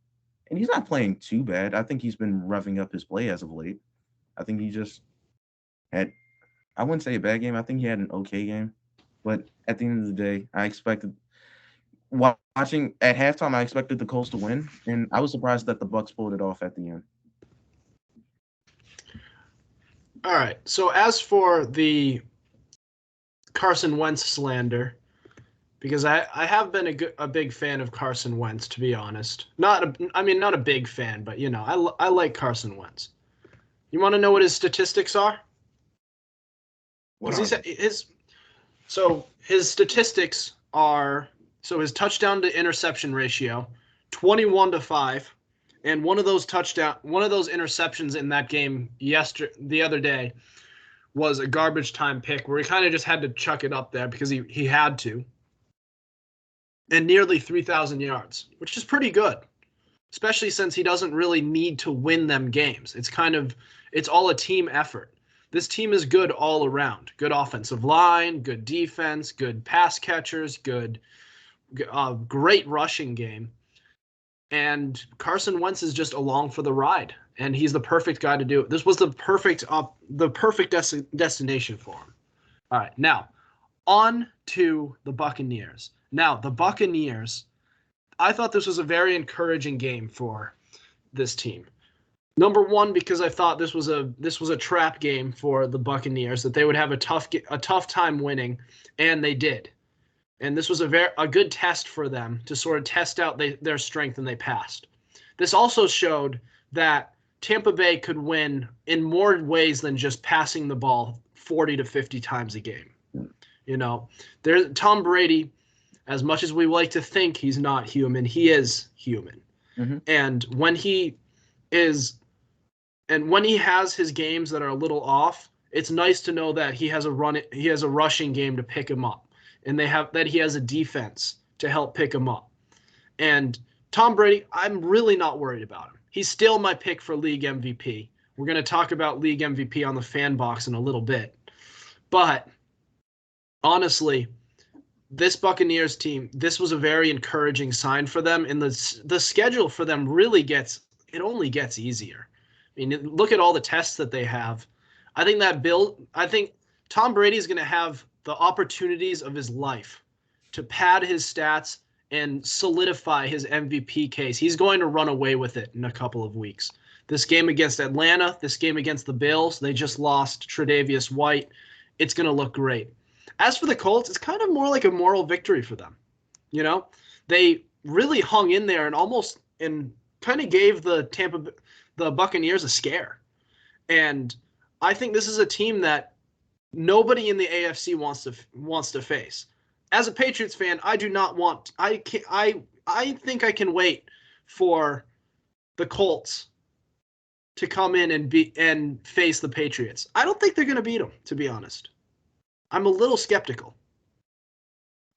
And he's not playing too bad. I think he's been roughing up his play as of late. I think he just had, I wouldn't say a bad game. I think he had an okay game. But at the end of the day, I expected, watching at halftime, I expected the Colts to win. And I was surprised that the Bucs pulled it off at the end. All right. So as for the Carson Wentz slander, because I have been a big fan of Carson Wentz, to be honest. Not a big fan, but I like Carson Wentz. You want to know what his statistics are? So his statistics are, his touchdown to interception ratio, 21-5, and one of those interceptions in that game the other day was a garbage time pick where he kind of just had to chuck it up there because he had to. And nearly 3,000 yards, which is pretty good, especially since he doesn't really need to win them games. It's all a team effort. This team is good all around. Good offensive line, good defense, good pass catchers, great rushing game. And Carson Wentz is just along for the ride, and he's the perfect guy to do it. This was the perfect destination for him. All right, now on to the Buccaneers. Now, the Buccaneers, I thought this was a very encouraging game for this team. Number one, because I thought this was a trap game for the Buccaneers, that they would have a tough time winning, and they did. And this was a good test for them to sort of test out their strength, and they passed. This also showed that Tampa Bay could win in more ways than just passing the ball 40 to 50 times a game. There's Tom Brady. As much as we like to think he's not human, he is human. Mm-hmm. And when he has his games that are a little off, it's nice to know that he has a rushing game to pick him up, and he has a defense to help pick him up. And Tom Brady, I'm really not worried about him. He's still my pick for league MVP. We're going to talk about league MVP on the fan box in a little bit. But honestly, this Buccaneers team, this was a very encouraging sign for them, and the schedule for them only gets easier. I mean, look at all the tests that they have. I think Tom Brady is going to have the opportunities of his life to pad his stats and solidify his MVP case. He's going to run away with it in a couple of weeks. This game against Atlanta, this game against the Bills, they just lost Tre'Davious White. It's going to look great. As for the Colts, it's kind of more like a moral victory for them. They really hung in there and kind of gave the Buccaneers a scare. And I think this is a team that nobody in the AFC wants to face. As a Patriots fan, I think I can wait for the Colts to come in and face the Patriots. I don't think they're going to beat them, to be honest. I'm a little skeptical.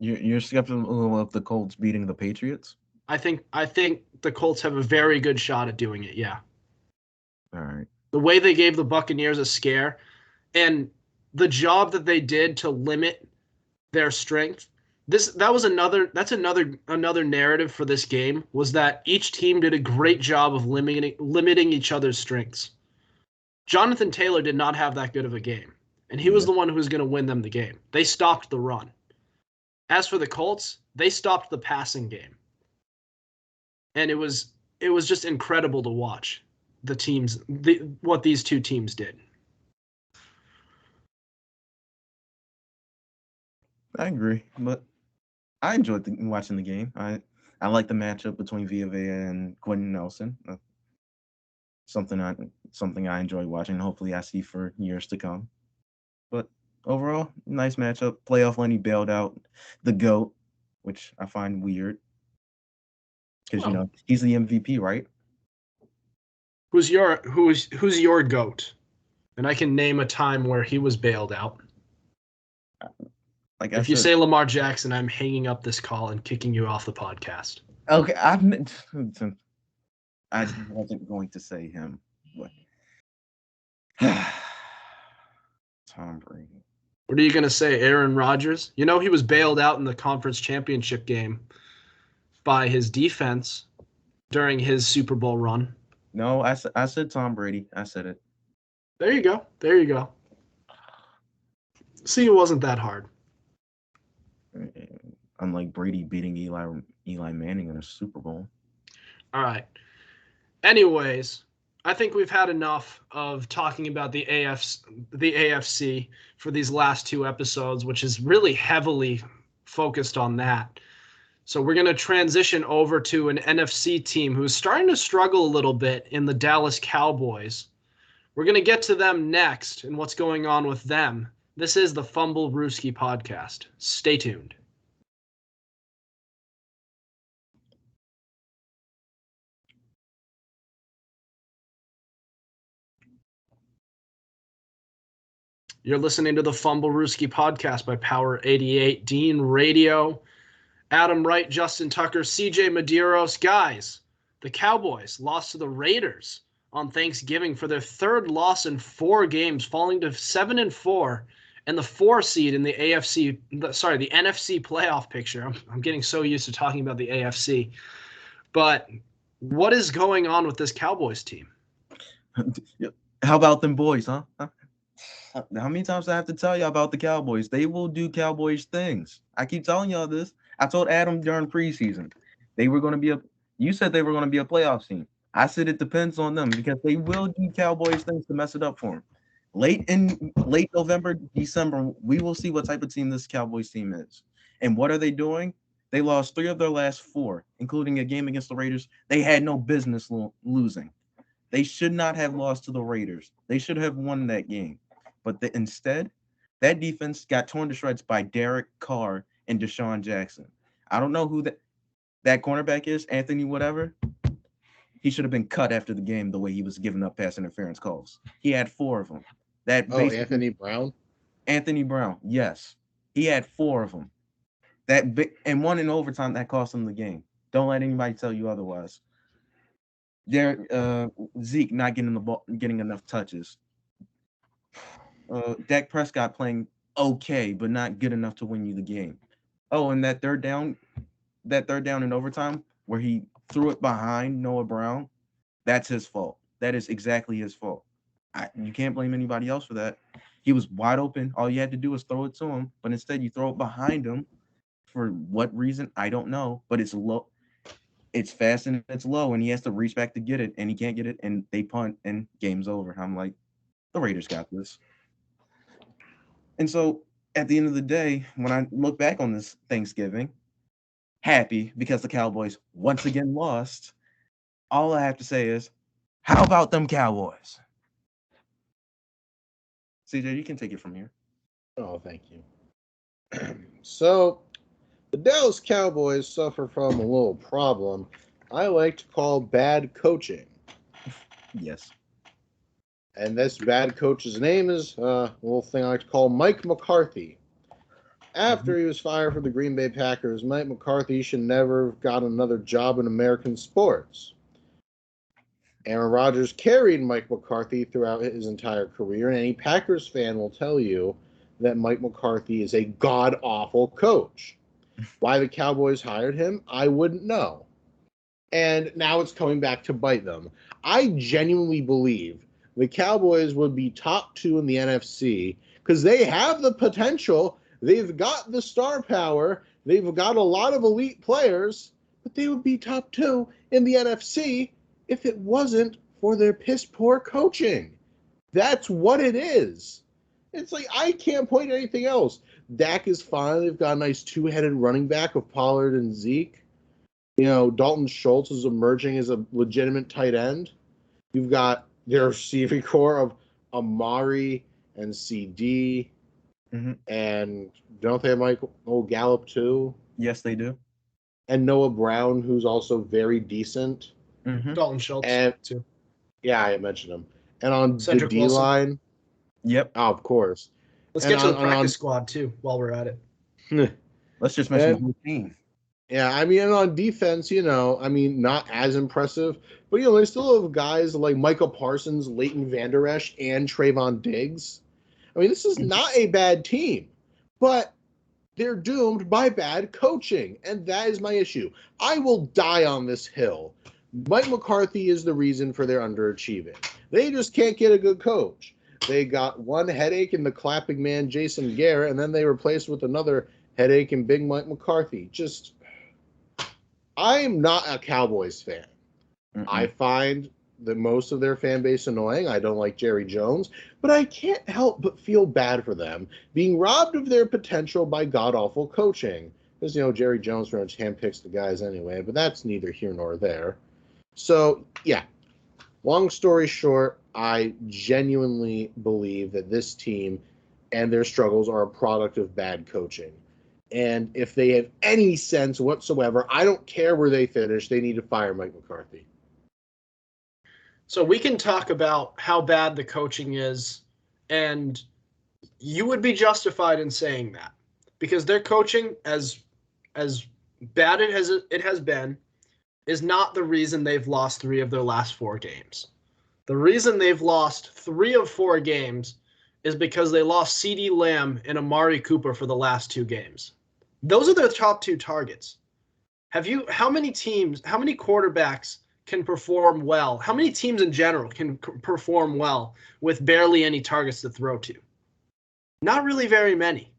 You're skeptical of the Colts beating the Patriots? I think the Colts have a very good shot at doing it, yeah. All right. The way they gave the Buccaneers a scare and the job that they did to limit their strength, that's another narrative for this game, was that each team did a great job of limiting each other's strengths. Jonathan Taylor did not have that good of a game. And he was the one who was going to win them the game. They stopped the run. As for the Colts, they stopped the passing game. And it was just incredible to watch what these two teams did. I agree, but I enjoyed watching the game. I like the matchup between Villa and Quentin Nelson. Something I enjoy watching. Hopefully, I see for years to come. But overall, nice matchup. Playoff when he bailed out the GOAT, which I find weird. Because he's the MVP, right? Who's your GOAT? And I can name a time where he was bailed out. If you say Lamar Jackson, I'm hanging up this call and kicking you off the podcast. Okay, I wasn't going to say him. Tom Brady. What are you going to say, Aaron Rodgers? He was bailed out in the conference championship game by his defense. during his Super Bowl run. No, I said Tom Brady. I said it. There you go. There you go. See, it wasn't that hard. Unlike Brady beating Eli Manning in a Super Bowl. All right. Anyways, I think we've had enough of talking about the AFC for these last two episodes, which is really heavily focused on that. So we're going to transition over to an NFC team who's starting to struggle a little bit in the Dallas Cowboys. We're going to get to them next and what's going on with them. This is the Fumblerooski podcast. Stay tuned. You're listening to the Fumblerooski podcast by Power 88 Dean Radio. Adam Wright, Justin Tucker, CJ Medeiros. Guys, the Cowboys lost to the Raiders on Thanksgiving for their third loss in 4 games, falling to 7-4 and the 4 seed in the NFC playoff picture. I'm getting so used to talking about the AFC. But what is going on with this Cowboys team? How about them boys, huh? How many times do I have to tell you about the Cowboys? They will do Cowboys things. I keep telling y'all this. I told Adam during preseason they were going to be you said they were going to be a playoff team. I said it depends on them because they will do Cowboys things to mess it up for them. Late November, December, we will see what type of team this Cowboys team is. And what are they doing? They lost 3 of their last 4, including a game against the Raiders. They had no business losing. They should not have lost to the Raiders. They should have won that game. But instead, that defense got torn to shreds by Derek Carr and Deshaun Jackson. I don't know who that cornerback is, Anthony whatever. He should have been cut after the game the way he was giving up pass interference calls. He had 4 of them. Anthony Brown? Anthony Brown, yes. He had 4 of them. And one in overtime that cost him the game. Don't let anybody tell you otherwise. Zeke not getting the ball, getting enough touches. Dak Prescott playing okay, but not good enough to win you the game. Oh, and that third down in overtime where he threw it behind Noah Brown, that's his fault. That is exactly his fault. You can't blame anybody else for that. He was wide open. All you had to do was throw it to him, but instead you throw it behind him. For what reason? I don't know, but it's low. It's fast and it's low, and he has to reach back to get it, and he can't get it, and they punt, and game's over. I'm like, the Raiders got this. And so at the end of the day, when I look back on this Thanksgiving, happy because the Cowboys once again lost, all I have to say is, how about them Cowboys? CJ, you can take it from here. Oh, thank you. So, the Dallas Cowboys suffer from a little problem I like to call bad coaching. Yes. And this bad coach's name is a little thing I like to call Mike McCarthy. After he was fired from the Green Bay Packers, Mike McCarthy should never have got another job in American sports. Aaron Rodgers carried Mike McCarthy throughout his entire career, and any Packers fan will tell you that Mike McCarthy is a god-awful coach. Why the Cowboys hired him, I wouldn't know. And now it's coming back to bite them. I genuinely believe the Cowboys would be top 2 in the NFC because they have the potential. They've got the star power. They've got a lot of elite players, but they would be top 2 in the NFC if it wasn't for their piss-poor coaching. That's what it is. It's like, I can't point to anything else. Dak is fine. They've got a nice 2-headed running back of Pollard and Zeke. You know, Dalton Schultz is emerging as a legitimate tight end. You've got their receiving core of Amari and CD. Mm-hmm. And don't they have Michael Gallup too? Yes, they do. And Noah Brown, who's also very decent. Mm-hmm. Dalton Schultz too. Yeah, I mentioned him. And on Cedric the D-line. Wilson. Yep. Oh, of course. Let's get to the practice squad too while we're at it. Let's just mention the whole team. Yeah, I mean, and on defense, not as impressive, but, they still have guys like Michael Parsons, Leighton Vander Esch, and Trayvon Diggs. I mean, this is not a bad team, but they're doomed by bad coaching, and that is my issue. I will die on this hill. Mike McCarthy is the reason for their underachieving. They just can't get a good coach. They got one headache in the clapping man, Jason Garrett, and then they replaced with another headache in Big Mike McCarthy. I am not a Cowboys fan. I find that most of their fan base annoying. I don't like Jerry Jones, but I can't help but feel bad for them being robbed of their potential by god-awful coaching. Because, Jerry Jones pretty much handpicks the guys anyway, but that's neither here nor there. So, yeah, long story short, I genuinely believe that this team and their struggles are a product of bad coaching. And if they have any sense whatsoever, I don't care where they finish, they need to fire Mike McCarthy. So we can talk about how bad the coaching is, and you would be justified in saying that because their coaching, as bad as it has been, is not the reason they've lost 3 of their last 4 games. The reason they've lost 3 of 4 games is because they lost CeeDee Lamb and Amari Cooper for the last 2 games. Those are their top 2 targets. How many quarterbacks can perform well? How many teams in general can perform well with barely any targets to throw to? Not really very many.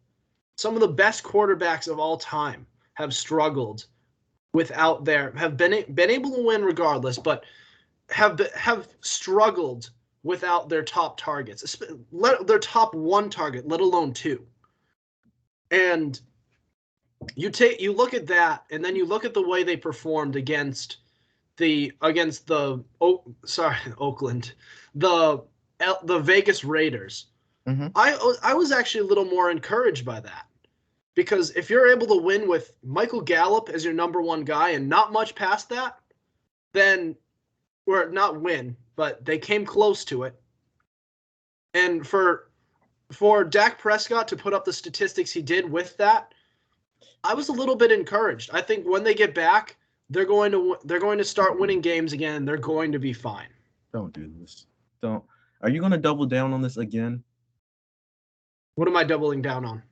Some of the best quarterbacks of all time have struggled have been able to win regardless, but have struggled without their top targets, their top 1 target, let alone 2. And you look at that, and then you look at the way they performed against Oakland, the Vegas Raiders. Mm-hmm. I was actually a little more encouraged by that. Because if you're able to win with Michael Gallup as your number 1 guy and not much past that, then, or not win, but they came close to it. And for Dak Prescott to put up the statistics he did with that, I was a little bit encouraged. I think when they get back, they're going to start winning games again, and they're going to be fine. Don't do this. Don't. Are you going to double down on this again? What am I doubling down on?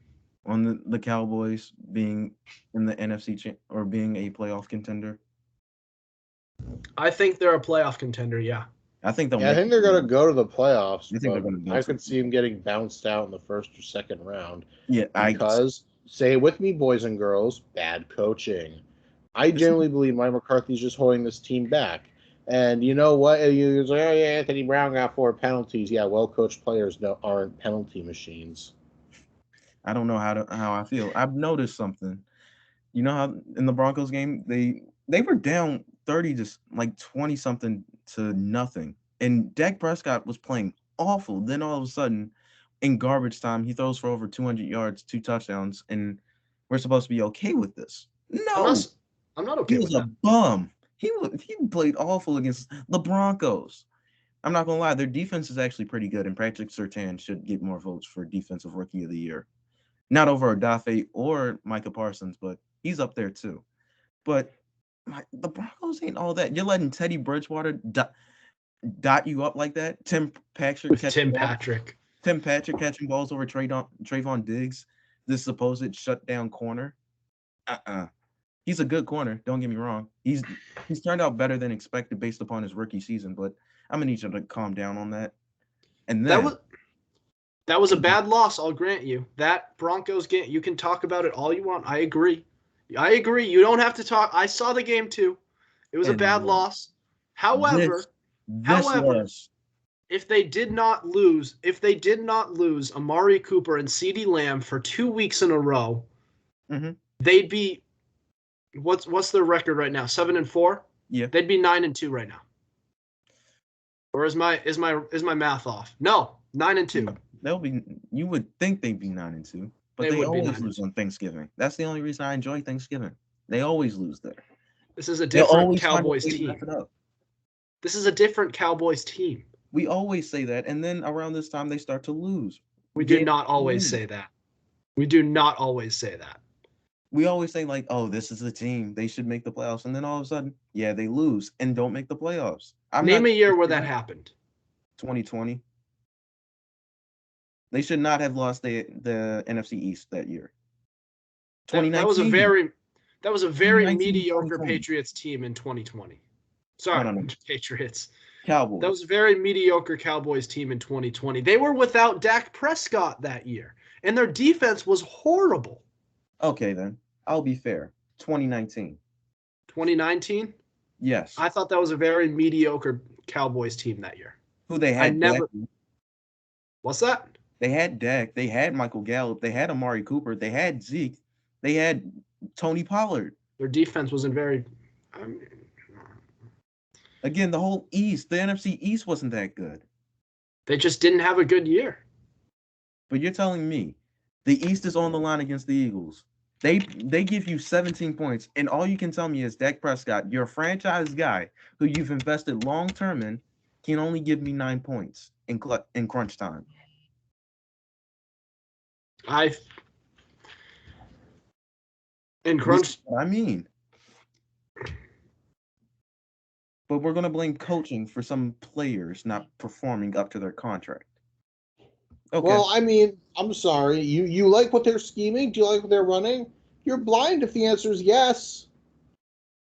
On the Cowboys being in the NFC or being a playoff contender? I think they're a playoff contender, yeah. I think they're going to go to the playoffs. I could see them getting bounced out in the first or second round. Yeah, because say it with me, boys and girls, bad coaching. I genuinely believe Mike McCarthy's just holding this team back. And you know what? You say, oh yeah, Anthony Brown got 4 penalties. Yeah, well-coached players aren't penalty machines. I don't know how I feel. I've noticed something. You know how in the Broncos game they were down 30 to like 20 something to nothing, and Dak Prescott was playing awful. Then all of a sudden, in garbage time, he throws for over 200 yards, 2 touchdowns, and we're supposed to be okay with this. No, I'm not okay with that. He was a bum. He played awful against the Broncos. I'm not gonna lie, their defense is actually pretty good, and Patrick Surtain should get more votes for Defensive Rookie of the Year. Not over Odafe or Micah Parsons, but he's up there too. But the Broncos ain't all that. You're letting Teddy Bridgewater dot you up like that? Tim Patrick catching balls over Trayvon Diggs, this supposed shutdown corner. He's a good corner, don't get me wrong. He's turned out better than expected based upon his rookie season, but I'm going to need you to calm down on that. And then That was a bad loss, I'll grant you. That Broncos game, you can talk about it all you want. I agree. You don't have to talk. I saw the game too. It was a bad loss. However, if they did not lose Amari Cooper and CeeDee Lamb for 2 weeks in a row, they'd be what's their record right now? 7-4? Yeah. They'd be 9-2 right now. Or is my math off? No, 9-2. You would think they'd be 9-2, but they always lose on Thanksgiving. That's the only reason I enjoy Thanksgiving. They always lose there. This is a different Cowboys team. This is a different Cowboys team. We always say that, and then around this time they start to lose. We do not always say that. We do not always say that. We always say like, "Oh, this is the team. They should make the playoffs," and then all of a sudden, yeah, they lose and don't make the playoffs. Name a year where that happened. 2020. They should not have lost the NFC East that year. 2019. That was a very mediocre Patriots team in 2020. Sorry, No. Patriots. Cowboys. That was a very mediocre Cowboys team in 2020. They were without Dak Prescott that year, and their defense was horrible. Okay, then. I'll be fair. 2019. 2019? Yes. I thought that was a very mediocre Cowboys team that year. Who they I had? never. Dak. What's that? They had Dak. They had Michael Gallup. They had Amari Cooper. They had Zeke. They had Tony Pollard. Their defense wasn't very. Again, the whole East, the NFC East wasn't that good. They just didn't have a good year. But you're telling me the East is on the line against the Eagles. They give you 17 points, and all you can tell me is Dak Prescott, your franchise guy who you've invested long term in, can only give me 9 points in crunch time. In crunch. I mean. But we're going to blame coaching for some players not performing up to their contract. Okay. Well, I mean, I'm sorry. You like what they're scheming? Do you like what they're running? You're blind if the answer is yes.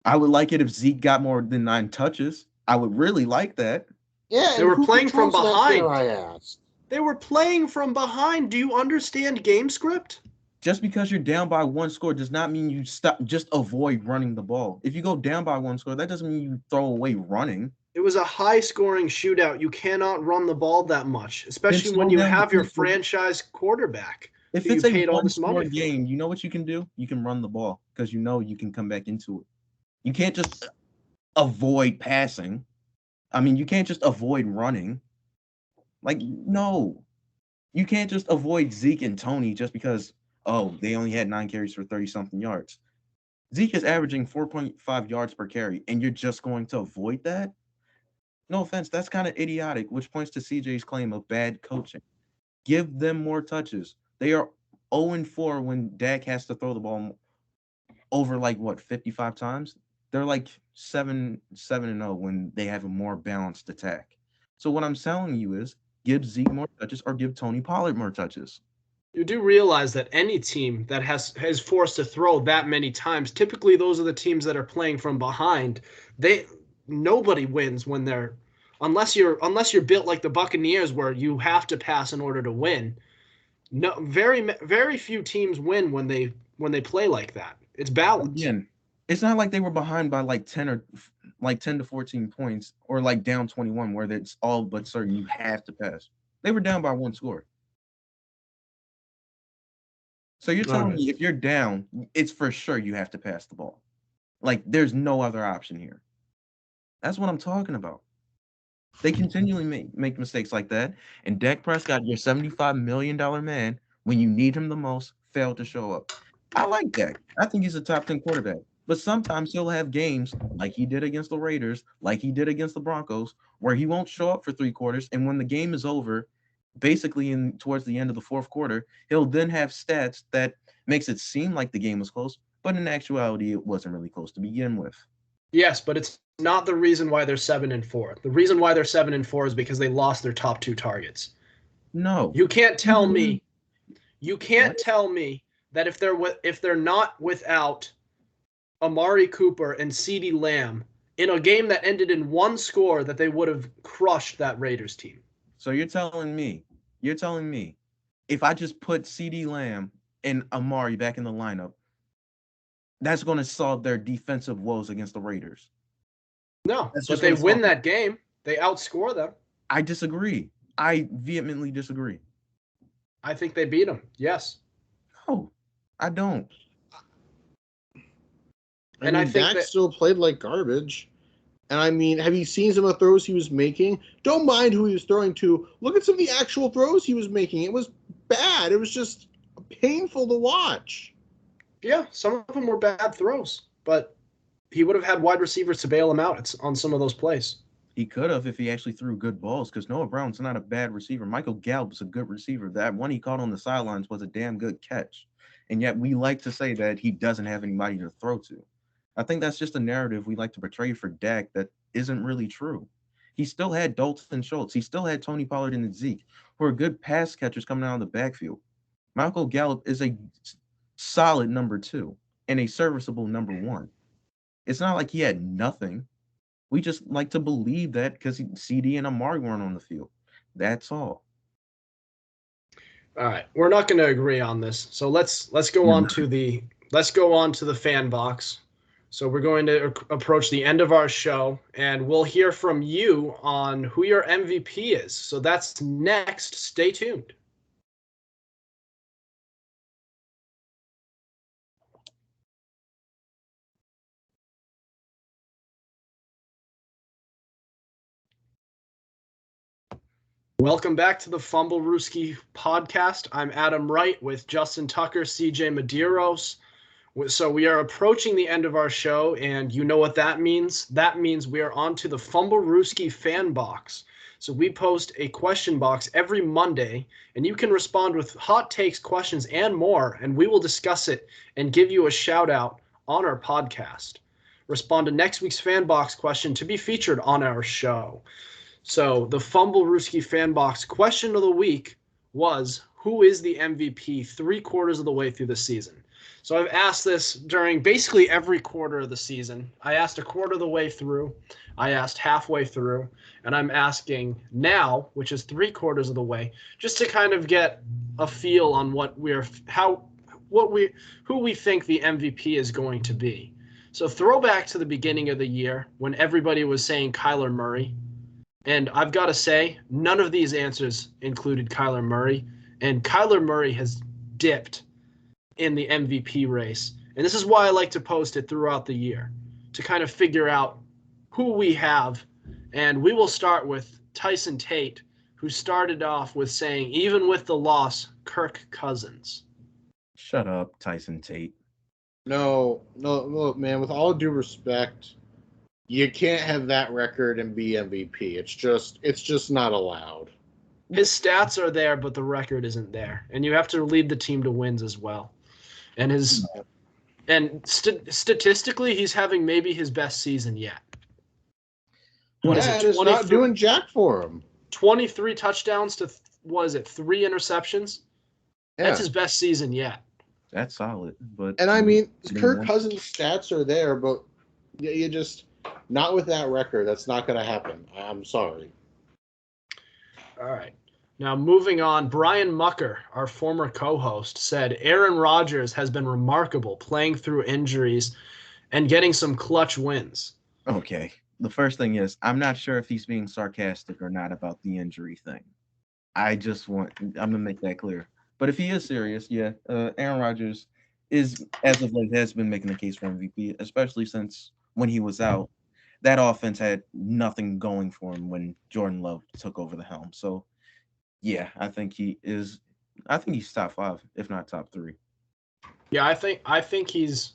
I would like it if Zeke got more than 9 touches. I would really like that. Yeah, they were playing from behind. I asked. They were playing from behind. Do you understand game script? Just because you're down by 1 score does not mean you stop. Just avoid running the ball. If you go down by 1 score, that doesn't mean you throw away running. It was a high-scoring shootout. You cannot run the ball that much, especially when you have your franchise quarterback. If it's a one-score game, you know what you can do? You can run the ball because you know you can come back into it. You can't just avoid passing. I mean, you can't just avoid running. Like, no. You can't just avoid Zeke and Tony just because, oh, they only had 9 carries for 30-something yards. Zeke is averaging 4.5 yards per carry, and you're just going to avoid that? No offense, that's kind of idiotic, which points to CJ's claim of bad coaching. Give them more touches. They are 0-4 when Dak has to throw the ball over, 55 times? They're 7-0 when they have a more balanced attack. So what I'm telling you is give Zeke more touches or give Tony Pollard more touches. You do realize that any team that is forced to throw that many times, typically those are the teams that are playing from behind. Nobody wins when they're unless you're built like the Buccaneers where you have to pass in order to win. No, very few teams win when they play like that. It's balanced. Again, it's not like they were behind by 10 to 14 points or down 21 where it's all but certain you have to pass. They were down by 1 score. So you're telling me if you're down, it's for sure you have to pass the ball. There's no other option here. That's what I'm talking about. They continually make mistakes like that. And Dak Prescott, your $75 million man, when you need him the most, failed to show up. I like Dak. I think he's a top 10 quarterback. But sometimes he'll have games like he did against the Raiders, like he did against the Broncos, where he won't show up for 3 quarters. And when the game is over, basically towards the end of the 4th quarter, he'll then have stats that makes it seem like the game was close. But in actuality, it wasn't really close to begin with. Yes, but it's not the reason why they're 7-4. The reason why they're 7-4 is because they lost their top 2 targets. No. You can't tell me. You can't tell me that if they're not without Amari Cooper and CeeDee Lamb in a game that ended in 1 score that they would have crushed that Raiders team. So you're telling me, if I just put CeeDee Lamb and Amari back in the lineup, that's going to solve their defensive woes against the Raiders? No, but they win that game. They outscore them. I disagree. I vehemently disagree. I think they beat them. Yes. No, I don't. I think Dak still played like garbage. And I mean, have you seen some of the throws he was making? Don't mind who he was throwing to. Look at some of the actual throws he was making. It was bad. It was just painful to watch. Yeah, some of them were bad throws, but he would have had wide receivers to bail him out on some of those plays. He could have if he actually threw good balls, because Noah Brown's not a bad receiver. Michael Gallup's a good receiver. That one he caught on the sidelines was a damn good catch. And yet we like to say that he doesn't have anybody to throw to. I think that's just a narrative we like to portray for Dak that isn't really true. He still had Dalton Schultz. He still had Tony Pollard and Zeke, who are good pass catchers coming out of the backfield. Michael Gallup is a solid number 2 and a serviceable number 1. It's not like he had nothing. We just like to believe that because CD and Amari weren't on the field. That's all. All right, we're not going to agree on this. So let's go on to the fan box. So we're going to approach the end of our show, and we'll hear from you on who your MVP is. So that's next. Stay tuned. Welcome back to the Fumblerooski podcast. I'm Adam Wright with Justin Tucker, CJ Medeiros. So we are approaching the end of our show, and you know what that means. That means we are on to the Fumblerooski fan box. So we post a question box every Monday, and you can respond with hot takes, questions, and more, and we will discuss it and give you a shout out on our podcast. Respond to next week's fan box question to be featured on our show. So the Fumblerooski fan box question of the week was, who is the MVP 3/4 of the way through the season? So I've asked this during basically every quarter of the season. I asked a quarter of the way through, I asked halfway through, and I'm asking now, which is 3/4 of the way, just to kind of get a feel on who we think the MVP is going to be. So throwback to the beginning of the year when everybody was saying Kyler Murray. And I've got to say, none of these answers included Kyler Murray. And Kyler Murray has dipped in the MVP race. And this is why I like to post it throughout the year, to kind of figure out who we have. And we will start with Tyson Tate, who started off with saying, even with the loss, Kirk Cousins. Shut up, Tyson Tate. No, look, man, with all due respect, you can't have that record and be MVP. It's just not allowed. His stats are there, but the record isn't there. And you have to lead the team to wins as well. And statistically, he's having maybe his best season yet. It's not doing jack for him. 23 touchdowns to, 3 interceptions? Yeah. That's his best season yet. That's solid. And I mean, Kirk Cousins' stats are there, but you just... Not with that record. That's not going to happen. I'm sorry. All right. Now, moving on, Brian Mucker, our former co-host, said Aaron Rodgers has been remarkable playing through injuries and getting some clutch wins. Okay. The first thing is, I'm not sure if he's being sarcastic or not about the injury thing. I'm going to make that clear. But if he is serious, yeah, Aaron Rodgers is, as of late, has been making the case for MVP, especially since when he was out, that offense had nothing going for him when Jordan Love took over the helm. So, yeah, I think he's top 5, if not top 3. Yeah, I think he's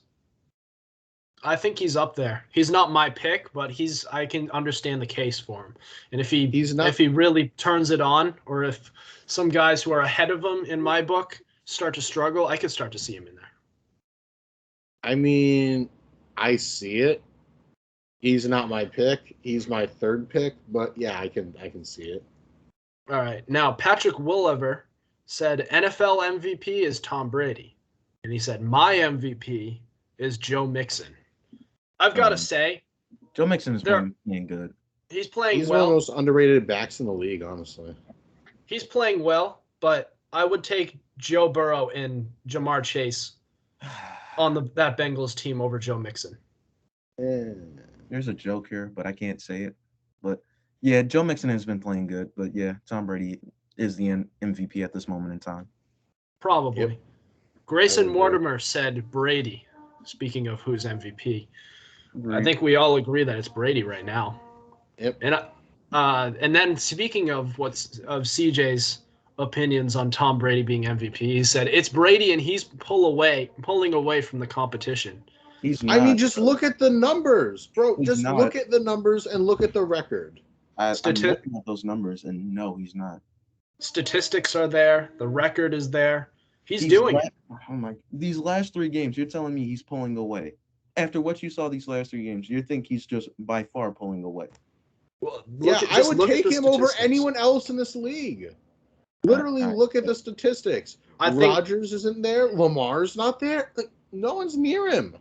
up there. He's not my pick, but I can understand the case for him. And if he really turns it on, or if some guys who are ahead of him in my book start to struggle, I could start to see him in there. I mean, I see it. He's not my pick. He's my 3rd pick, but yeah, I can see it. All right. Now, Patrick Willever said NFL MVP is Tom Brady. And he said, my MVP is Joe Mixon. I've got to say, Joe Mixon is playing good. He's playing He's well. one of the most underrated backs in the league, honestly. He's playing well, but I would take Joe Burrow and Jamar Chase on that Bengals team over Joe Mixon. There's a joke here, but I can't say it. But yeah, Joe Mixon has been playing good. But yeah, Tom Brady is the MVP at this moment in time. Probably. Yep. Grayson Mortimer said Brady. Speaking of who's MVP, I think we all agree that it's Brady right now. Yep. And then speaking of CJ's opinions on Tom Brady being MVP, he said it's Brady and he's pulling away from the competition. He's not. I mean, just look at the numbers, bro. He's not. Look at the numbers and look at the record. I'm looking at those numbers, and no, he's not. Statistics are there. The record is there. He's These doing it. Oh my! These last 3 games, you're telling me he's pulling away. After what you saw these last 3 games, you think he's just by far pulling away. Well, I would take him over anyone else in this league. Literally, look at the statistics. Rodgers isn't there. Lamar's not there. Like, no one's near him.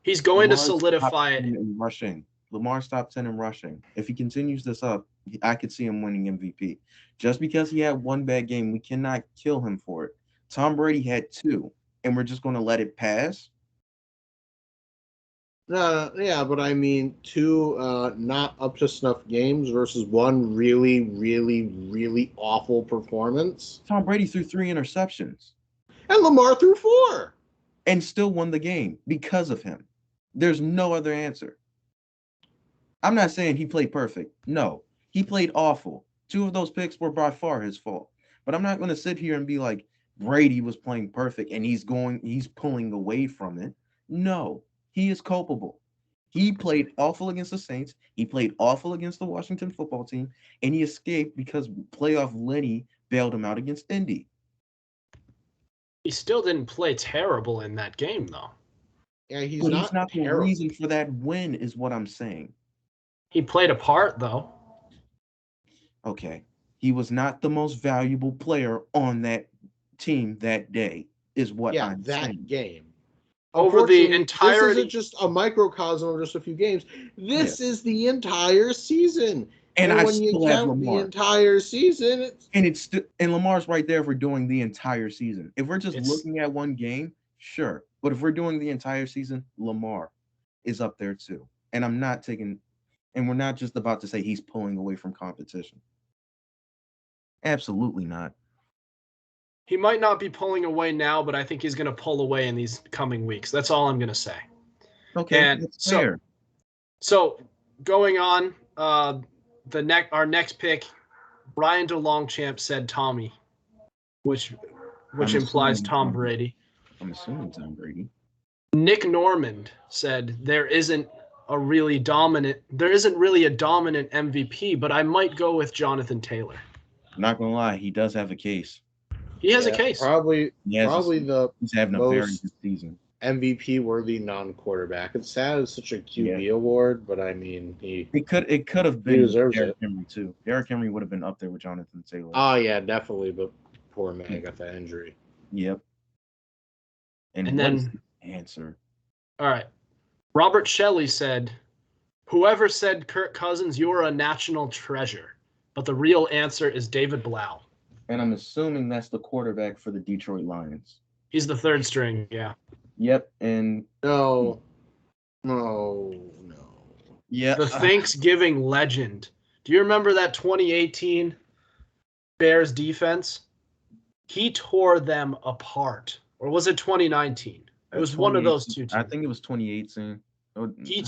He's going to solidify it in rushing. Lamar's top 10 in rushing. If he continues this up, I could see him winning MVP. Just because he had one bad game, we cannot kill him for it. Tom Brady had 2, and we're just going to let it pass? Yeah, but I mean, 2 not up to snuff games versus 1 really, really, really awful performance. Tom Brady threw 3 interceptions. And Lamar threw 4. And still won the game because of him. There's no other answer. I'm not saying he played perfect. No, he played awful. 2 of those picks were by far his fault. But I'm not going to sit here and be like, Brady was playing perfect and he's pulling away from it. No, he is culpable. He played awful against the Saints. He played awful against the Washington football team. And he escaped because playoff Lenny bailed him out against Indy. He still didn't play terrible in that game, though. Yeah, he's But not he's not the terrible. reason for that win, is what I'm saying. He played a part, though. Okay. He was not the most valuable player on that team that day, is what I'm saying. Game. Over the entirety. This isn't just a microcosm of just a few games. This is the entire season. And when you count the entire season, and Lamar's right there for doing the entire season. If we're just looking at one game, sure. But if we're doing the entire season, Lamar is up there too. And we're not just about to say he's pulling away from competition. Absolutely not. He might not be pulling away now, but I think he's going to pull away in these coming weeks. That's all I'm going to say. Okay, and that's fair. So going on, our next pick, Brian DeLongchamp said Tommy, which implies Tom Brady. I'm assuming Tom Brady. Nick Normand said there isn't really a dominant MVP, but I might go with Jonathan Taylor. Not gonna lie, he does have a case. He has a case. Probably he's having a very good season. MVP worthy non-quarterback. It's sad it's such a QB award, but I mean it could have been Derrick Henry too. Derrick Henry would have been up there with Jonathan Taylor. Oh yeah, definitely, but poor man got that injury. Yep. And then answer. All right. Robert Shelley said, whoever said Kirk Cousins, you're a national treasure. But the real answer is David Blau. And I'm assuming that's the quarterback for the Detroit Lions. He's the third string, yeah. Yep, and no. Yeah. The Thanksgiving legend. Do you remember that 2018 Bears defense? He tore them apart. Or was it 2019? It was one of those 2 teams. I think it was 2018. He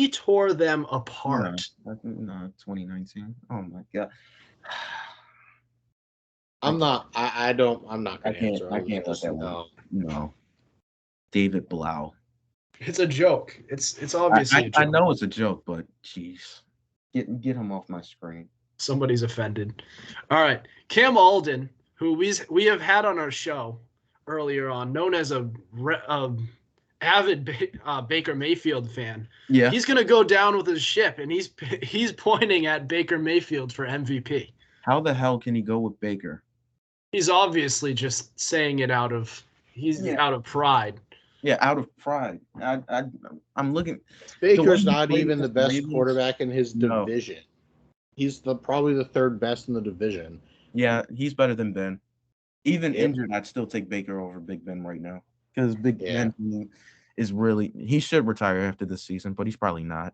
tore them apart. No, 2019. Oh my god. I'm not gonna answer. I can't let that one. No. David Blau. It's a joke. It's obviously a joke. I know it's a joke, but jeez. Get him off my screen. Somebody's offended. All right. Cam Alden, who we have had on our show earlier on, known as a avid Baker Mayfield fan. Yeah. He's going to go down with his ship, and he's pointing at Baker Mayfield for MVP. How the hell can he go with Baker? He's obviously just saying it out of pride. Yeah, out of pride. I'm looking. Baker's not even the best quarterback in his division. He's probably the third best in the division. Yeah, he's better than Ben. Even injured, I'd still take Baker over Big Ben right now. Because Ben is really, he should retire after this season, but he's probably not.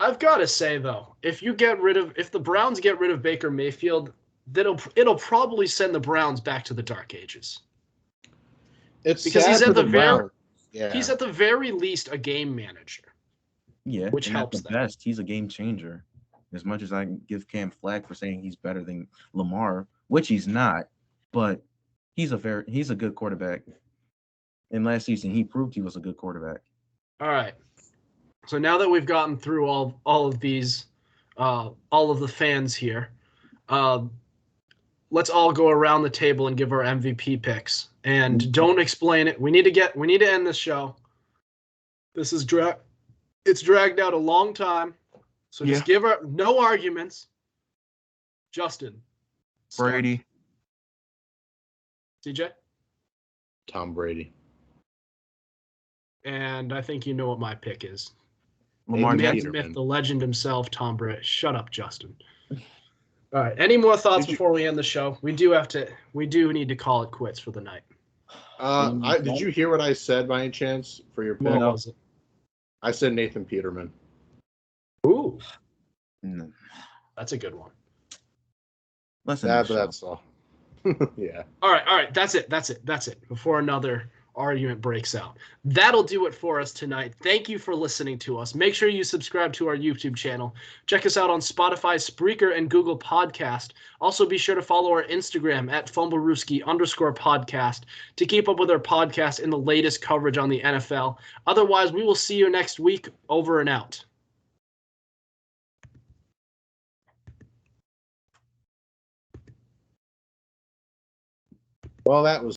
I've got to say though, if the Browns get rid of Baker Mayfield, it'll probably send the Browns back to the dark ages. It's because he's at the Browns. very least a game manager. Yeah, which helps at the best. He's a game changer. As much as I can give Cam flack for saying he's better than Lamar, which he's not, but he's a good quarterback. And last season, he proved he was a good quarterback. All right. So now that we've gotten through all of these, all of the fans here, let's all go around the table and give our MVP picks. And don't explain it. We need to end this show. This is it's dragged out a long time. So just give no arguments. Justin. Brady. CJ? Tom Brady. And I think you know what my pick is. Lamar The Maybe myth, Jackson. Peterman. the legend himself, Tom Brady. Shut up, Justin. All right. Any more thoughts before we end the show? We do need to call it quits for the night. Did you hear what I said by any chance for your pick? What was it? I said Nathan Peterman. Ooh, No. that's a good one. Listen, But that's all. Yeah. All right. That's it. Before another argument breaks out. That'll do it for us tonight. Thank you for listening to us. Make sure you subscribe to our YouTube channel. Check us out on Spotify, Spreaker, and Google Podcast. Also, be sure to follow our Instagram at Fumblerooski_podcast to keep up with our podcast and the latest coverage on the NFL. Otherwise, we will see you next week. Over and out. Well, that was